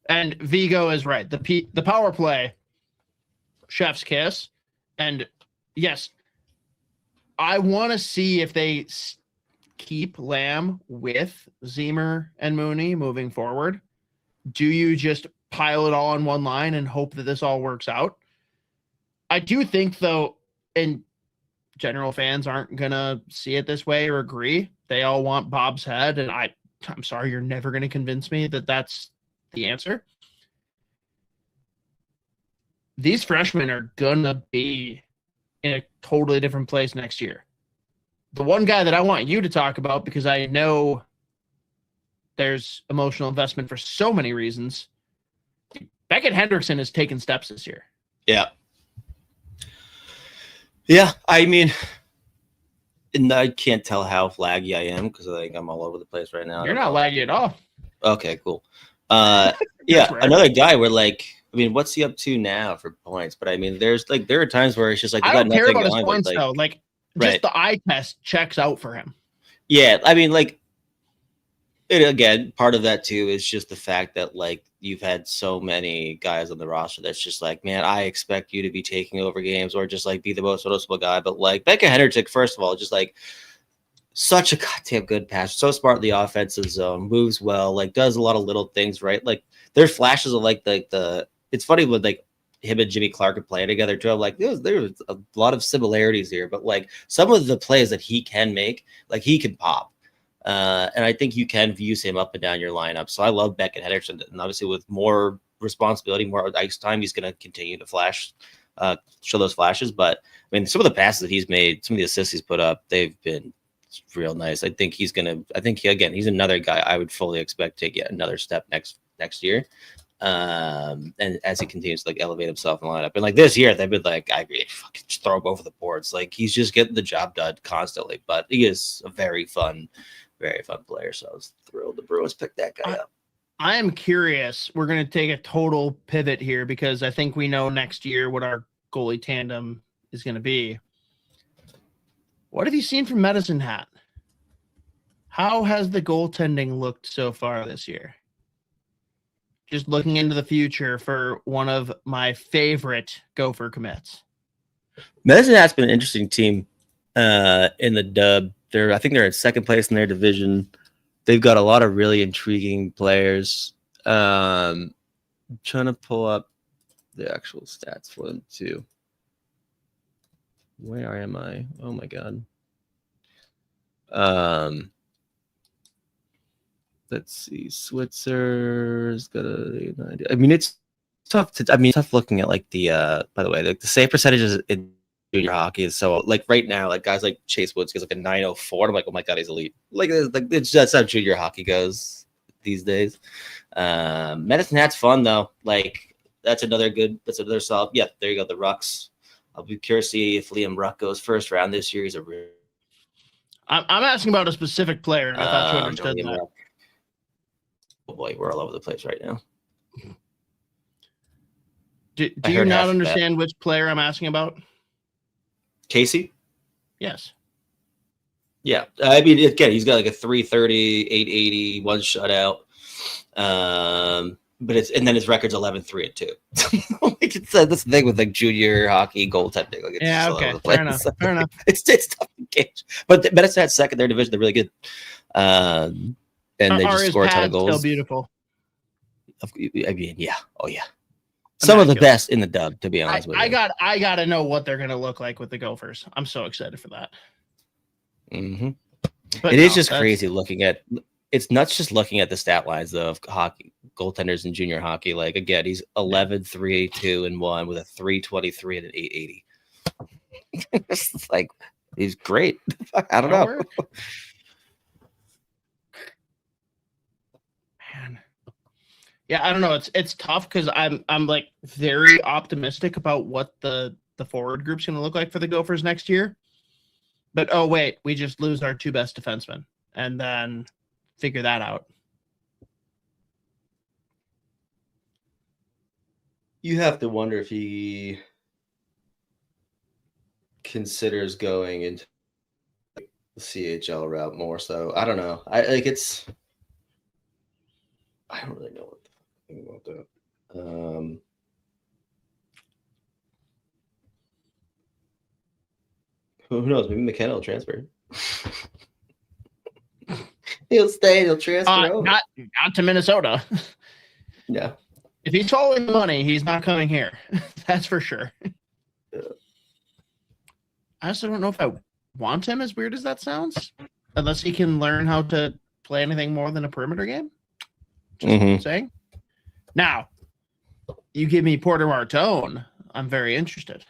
And Vigo is right. The power play, chef's kiss. And yes, I want to see if they keep Lamb with Zemer and Mooney moving forward. Do you just pile it all on one line and hope that this all works out? I do think, though, and general fans aren't going to see it this way or agree. They all want Bob's head, and I'm sorry, you're never going to convince me that that's the answer. These freshmen are going to be in a totally different place next year. The one guy that I want you to talk about, because I know there's emotional investment for so many reasons, Beckett Hendrickson has taken steps this year. Yeah. Yeah, I mean, and I can't tell how laggy I am because like I'm all over the place right now. You're not laggy at all. Okay, cool. Yeah, another guy where like, I mean, what's he up to now for points? But I mean, there are times where it's just like I don't care about his points though. Like, just the eye test checks out for him. Yeah, I mean, like, again, part of that too is just the fact that like you've had so many guys on the roster that's just like, man, I expect you to be taking over games or just like be the most noticeable guy. But like Becca Hendrickson, first of all, just like such a goddamn good passer, so smart in the offensive zone, moves well, like does a lot of little things right. Like there's flashes of like the it's funny with like him and Jimmy Clark are playing together too. I'm like, there's a lot of similarities here, but like some of the plays that he can make, like he can pop. And I think you can use him up and down your lineup. So I love Beckett Hendrickson, and obviously with more responsibility, more ice time, he's going to continue to show those flashes. But I mean, some of the passes that he's made, some of the assists he's put up, they've been real nice. I think he's another guy I would fully expect to take yet another step next year. And as he continues to like elevate himself in the lineup, and like this year, they've been like, I agree, fucking just throw him over the boards. Like he's just getting the job done constantly. But he is a very fun player. So I was thrilled the Bruins picked that guy up. I am curious. We're going to take a total pivot here because I think we know next year what our goalie tandem is going to be. What have you seen from Medicine Hat? How has the goaltending looked so far this year? Just looking into the future for one of my favorite Gopher commits. Medicine Hat's been an interesting team in the dub. I think they're in second place in their division. They've got a lot of really intriguing players. I'm trying to pull up the actual stats for them too. Where am I? Oh my god. Let's see. Switzer's got an idea. I mean, it's tough tough looking at like the by the way, like the save percentages in junior hockey is so like right now, like guys like Chase Woods gets like a 904. I'm like, oh my god, he's elite. Like it's just how junior hockey goes these days. Medicine Hat's fun though. Like that's another solid. Yeah, there you go. The Rucks. I'll be curious to see if Liam Ruck goes first round this year. He's a real. I'm asking about a specific player. I thought you understood that. Ruck. Oh boy, we're all over the place right now. Do you not understand which player I'm asking about? Casey? Yes. Yeah. I mean, again, he's got like a 330, 880, one shutout. But then his record's 11-3-2. Like that's the thing with like junior hockey goaltending. Like yeah, okay. Fair enough. It's tough to gauge. But Medicine Hat's second, their division, they're really good. And they just score a ton of goals. Still beautiful. I mean, yeah. Oh yeah. Some of the best in the dub, to be honest with you. I got to know what they're going to look like with the Gophers. I'm so excited for that. Mm-hmm. It is just crazy looking at. It's nuts just looking at the stat lines though, of hockey goaltenders in junior hockey. Like again, he's 11, 3, 2, and 1 with a 323 and an 880. It's like he's great. I don't know. Man. Yeah, I don't know. It's tough because I'm like very optimistic about what the forward group's gonna look like for the Gophers next year. But oh wait, we just lose our 2 best defensemen and then figure that out. You have to wonder if he considers going into the CHL route more. So I don't know. I don't really know what the thing about that. Who knows? Maybe McKenna will transfer. He'll stay. He'll transfer over. Not to Minnesota. Yeah. If he's following the money, he's not coming here. That's for sure. Yeah. I also don't know if I want him, as weird as that sounds, unless he can learn how to play anything more than a perimeter game. Just saying. Now, you give me Porter Martone, I'm very interested.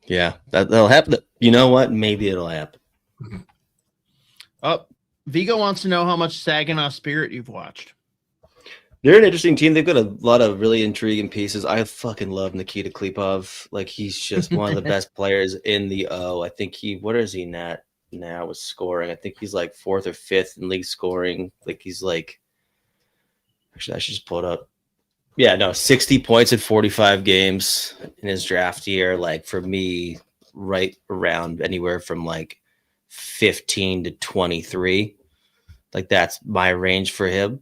Yeah, that'll happen. You know what? Maybe it'll happen. Oh, Vigo wants to know how much Saginaw Spirit you've watched. They're an interesting team. They've got a lot of really intriguing pieces. I fucking love Nikita Klipov. Like, he's just one of the best players in the O. I think what is he now with scoring? I think he's like 4th or 5th in league scoring. Like, he's like, actually, I should just pull it up. Yeah, no, 60 points in 45 games in his draft year. Like, for me, right around anywhere from like 15 to 23. Like, that's my range for him.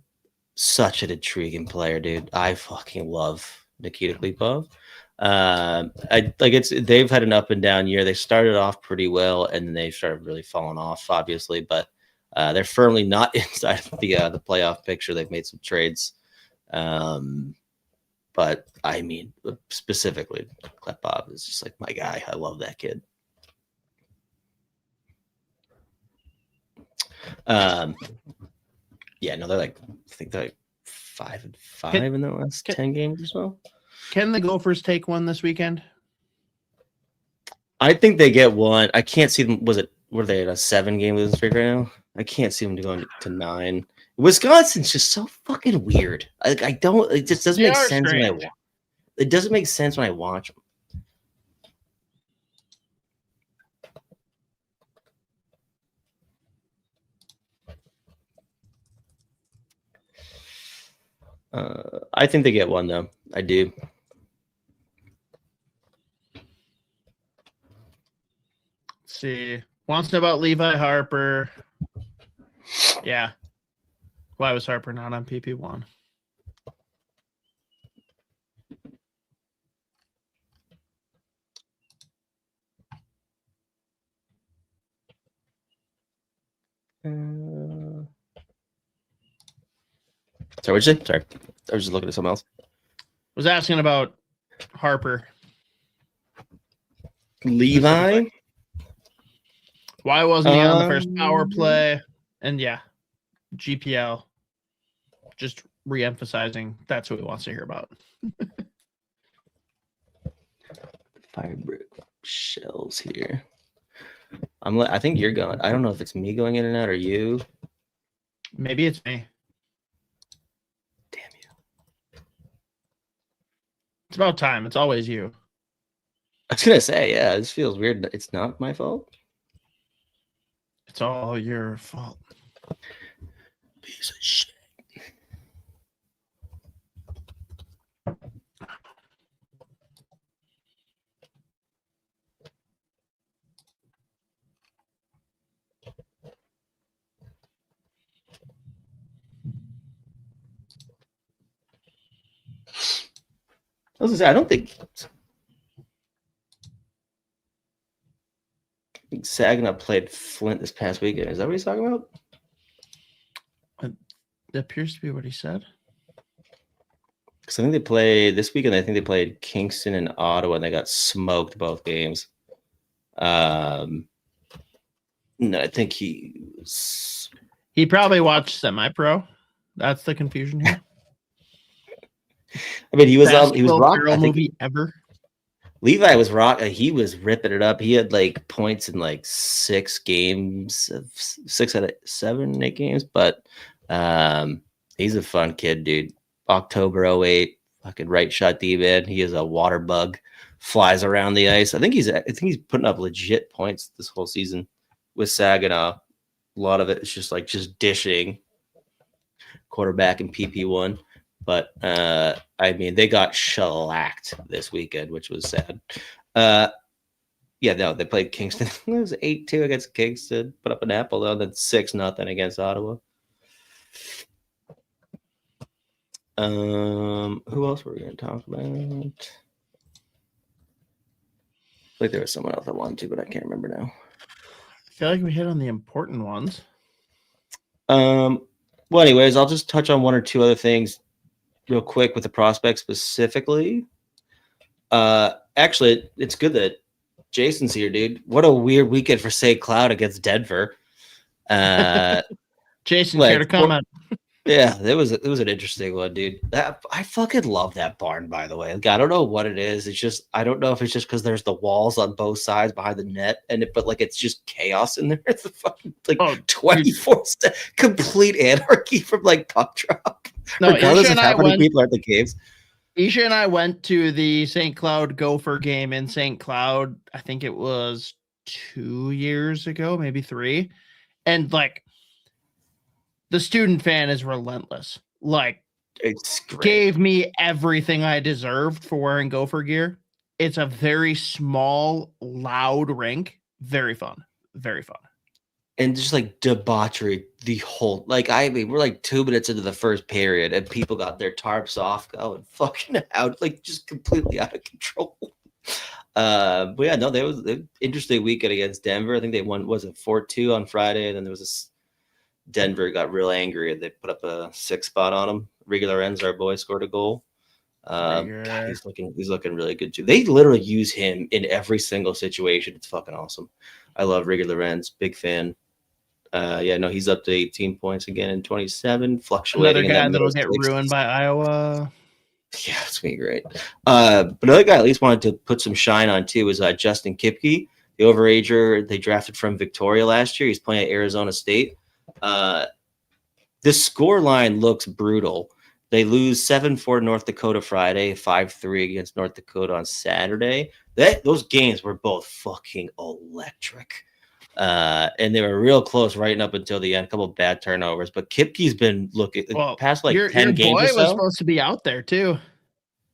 Such an intriguing player, dude. I fucking love Nikita Klipov. They've had an up and down year. They started off pretty well, and then they started really falling off, obviously. But they're firmly not inside of the playoff picture. They've made some trades, but I mean, specifically, Klipov is just like my guy. I love that kid. Yeah, no, I think they're like 5-5 in the last 10 games or so. Can the Gophers take one this weekend? I think they get one. I can't see them. Were they at a 7-game losing streak right now? I can't see them going to 9. Wisconsin's just so fucking weird. It just doesn't make sense when I watch. It doesn't make sense when I watch them. I think they get one though. I do. Let's see. Wants to know about Levi Harper. Yeah. Why was Harper not on PP1? Sorry, what'd you say? Sorry. I was just looking at something else. Was asking about Harper. Levi? Why wasn't he on the first power play? And yeah, GPL. Just re-emphasizing that's what he wants to hear about. Firebrick shells here. I think you're going. I don't know if it's me going in and out or you. Maybe it's me. Damn you. It's about time. It's always you. I was gonna say, yeah, this feels weird. It's not my fault. It's all your fault. Piece of shit. I was gonna say, I don't think Saginaw played Flint this past weekend. Is that what he's talking about? That appears to be what he said. Because I think they played this weekend. I think they played Kingston and Ottawa, and they got smoked both games. No, I think he probably watched semi-pro. That's the confusion here. I mean, he was rock. Girl movie ever. Levi was rock. He was ripping it up. He had like points in like 6 games, 6 out of 7, 8 games. But he's a fun kid, dude. October 08, fucking right shot D-man. He is a water bug, flies around the ice. I think he's putting up legit points this whole season with Saginaw. A lot of it is just dishing, quarterback in PP1. But I mean, they got shellacked this weekend, which was sad. They played Kingston. It was 8-2 against Kingston. Put up an apple though, then 6-0 against Ottawa. Who else were we going to talk about? I think there was someone else I wanted to, but I can't remember now. I feel like we hit on the important ones. Well, anyways, I'll just touch on one or two other things real quick with the prospects specifically. Actually, it's good that Jason's here, dude. What a weird weekend for St. Cloud against Denver. Jason, care to comment? Yeah, it was an interesting one, dude. I fucking love that barn, by the way. Like, I don't know what it is. It's just I don't know if it's just because there's the walls on both sides behind the net, but like it's just chaos in there. It's a fucking 24 complete anarchy from like puck drop. No, regardless of how many people are at the games. Isha and I went to the St. Cloud Gopher game in St. Cloud. I think it was 2 years ago, maybe 3, and like. The student fan is relentless. Like, it's great. Gave me everything I deserved for wearing Gopher gear. It's a very small, loud rink. Very fun. Very fun. And just like debauchery the whole, like, I mean, we're like 2 minutes into the first period and people got their tarps off going fucking out, like just completely out of control. But yeah, no, there was an interesting weekend against Denver. I think they won, was it 4-2 on Friday? And then there was Denver got real angry and they put up a 6 spot on him. Regular ends, our boy scored a goal. He's looking really good too. They literally use him in every single situation. It's fucking awesome. I love regular ends. Big fan. He's up to 18 points again in 27. Fluctuating. Another guy that'll get ruined by Iowa. Yeah, it's gonna be great. But another guy I at least wanted to put some shine on too was Justin Kipke, the overager they drafted from Victoria last year. He's playing at Arizona State. The score line looks brutal. They lose 7-4 North Dakota Friday, 5-3 against North Dakota on Saturday. Those games were both fucking electric. And they were real close right up until the end. A couple of bad turnovers, but Kipke's been looking past like 10 games. Your boy was supposed to be out there too.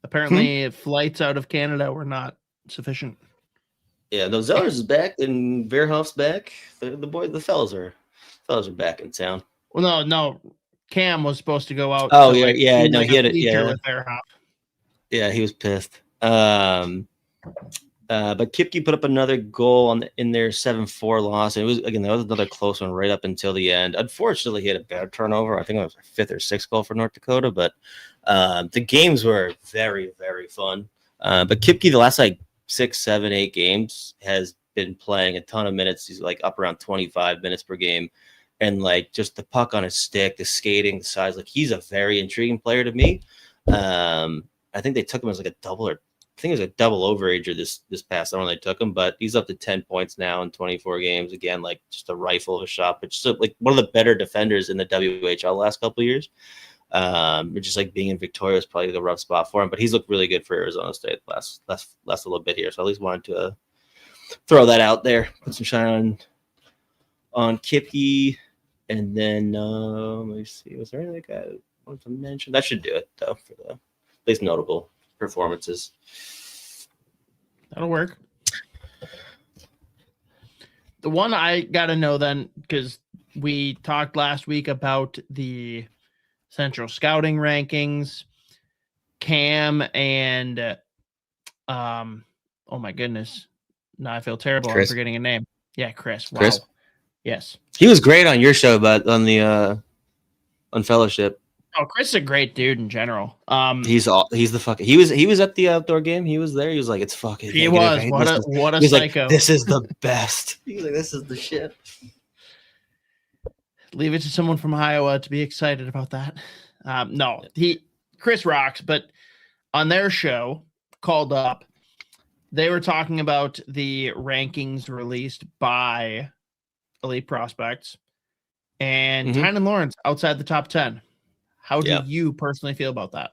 Apparently, flights out of Canada were not sufficient. Yeah, no, Zellers is back and Verhoff's back. The fellas are back in town. Well, no, Cam was supposed to go out. Oh he had it. Yeah, with Verhoff. Yeah, he was pissed. But Kipke put up another goal in their 7-4 loss. And that was another close one right up until the end. Unfortunately, he had a bad turnover. I think it was a 5th or 6th goal for North Dakota. But the games were very, very fun. But Kipke, the last 6, 7, 8 games has been playing a ton of minutes. He's up around 25 minutes per game. And just the puck on his stick, the skating, the size, he's a very intriguing player to me. I think they took him as a double, or I think it was a double overager this past summer they took him, but he's up to 10 points now in 24 games. Again, just a rifle of a shot, but just one of the better defenders in the WHL last couple of years. Just being in Victoria is probably the rough spot for him, but he's looked really good for Arizona State last little bit here. So I at least wanted to throw that out there, put some shine on Kipke. And then let me see, was there anything I wanted to mention? That should do it though for the at least notable performances. That'll work. The one I gotta know then, because we talked last week about the Central Scouting rankings, Cam and oh my goodness. Now I feel terrible. Chris. I'm forgetting a name. Yeah, Chris. Wow. Chris. Yes. He was great on your show, but on the on Fellowship. Oh, Chris is a great dude in general. He's the fucking. He was at the outdoor game. He was there. He was like, it's fucking. He was what a He was psycho. like, this is the best. He's like, this is the shit. Leave it to someone from Iowa to be excited about that. No, Chris rocks, but on their show called Up, they were talking about the rankings released by Elite Prospects and Tynan Lawrence outside the top 10. How do you personally feel about that?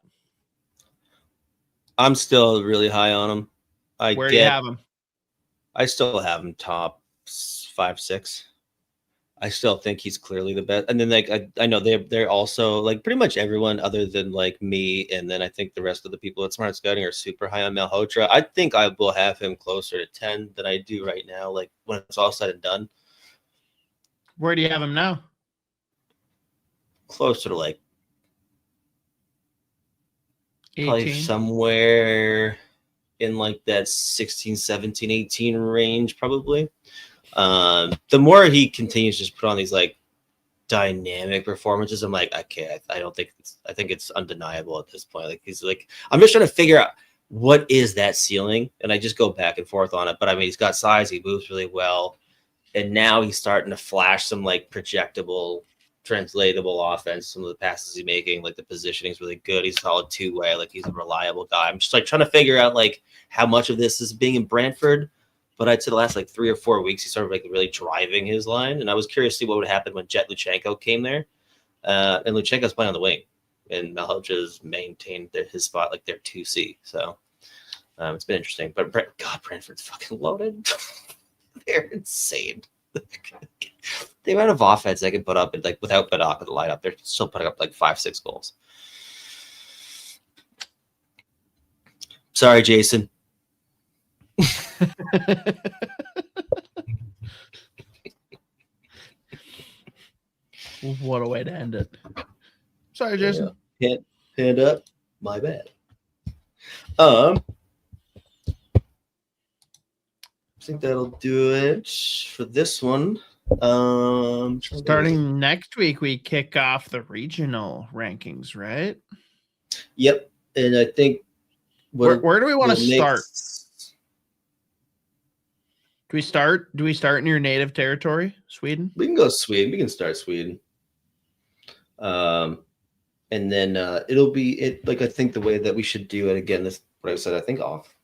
I'm still really high on him. Where do you have him? I still have him top 5, 6. I still think he's clearly the best. And then like I know they're also like pretty much everyone other than like me, and then I think the rest of the people at Smart Scouting are super high on Malhotra. I think I will have him closer to 10 than I do right now, like when it's all said and done. Where do you have him now? Closer to like 18? Probably somewhere in like that 16, 17, 18 range, probably. The more he continues to just put on these like dynamic performances, I'm like, okay, I think it's undeniable at this point. Like he's like, I'm just trying to figure out what is that ceiling, and I just go back and forth on it. But I mean, he's got size, he moves really well, and now he's starting to flash some like projectable, translatable offense. Some of the passes he's making, like the positioning is really good. He's solid two-way, like he's a reliable guy. I'm just like trying to figure out like how much of this is being in Brantford. But I'd say the last like 3 or 4 weeks, he started like really driving his line. And I was curious to see what would happen when Jet Luchenko came there. And Luchenko's playing on the wing. And Malhotra's maintained his spot like their 2C. So it's been interesting. But God, Brantford's fucking loaded. They're insane. The amount of offense they can put up, like without Badok in the lineup, they're still putting up like 5-6 goals. Sorry, Jason. What a way to end it. Sorry, Jason. Hand up. My bad. I think that'll do it for this one. Starting next week, we kick off the regional rankings, right? Yep. And I think where do we want to start? Do we start in your native territory, Sweden? We can go Sweden. We can start Sweden. And then it'll be it like I think the way that we should do it again, this what I said, I think off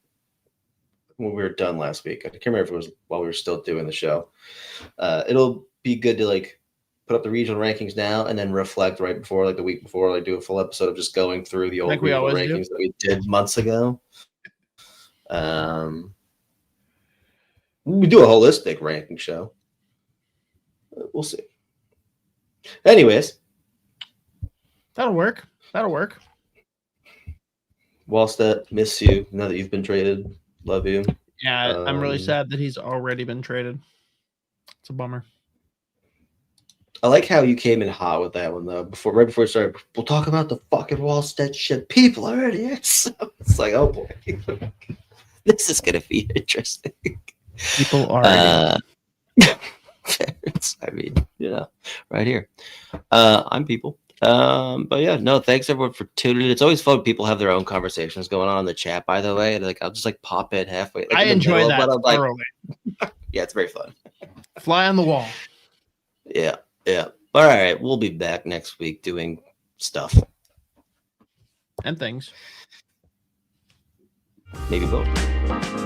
when we were done last week. I can't remember if it was while we were still doing the show. It'll be good to like put up the regional rankings now and then reflect right before, like the week before, like do a full episode of just going through the old like regional rankings that we did months ago. We do a holistic ranking show. We'll see. Anyways. That'll work. Wallstedt, miss you. Now that you've been traded. Love you. Yeah, I'm really sad that he's already been traded. It's a bummer. I like how you came in hot with that one, though. Right before we started, we'll talk about the fucking Wallstedt shit. People are idiots. It's like, oh boy. This is going to be interesting. People are I mean, right here. I'm people. But yeah, no, thanks everyone for tuning in. It's always fun when people have their own conversations going on in the chat, by the way. And like I'll just like pop in halfway. Like, I enjoy that thoroughly. Yeah, it's very fun. Fly on the wall. Yeah. All right. We'll be back next week doing stuff. And things. Maybe both.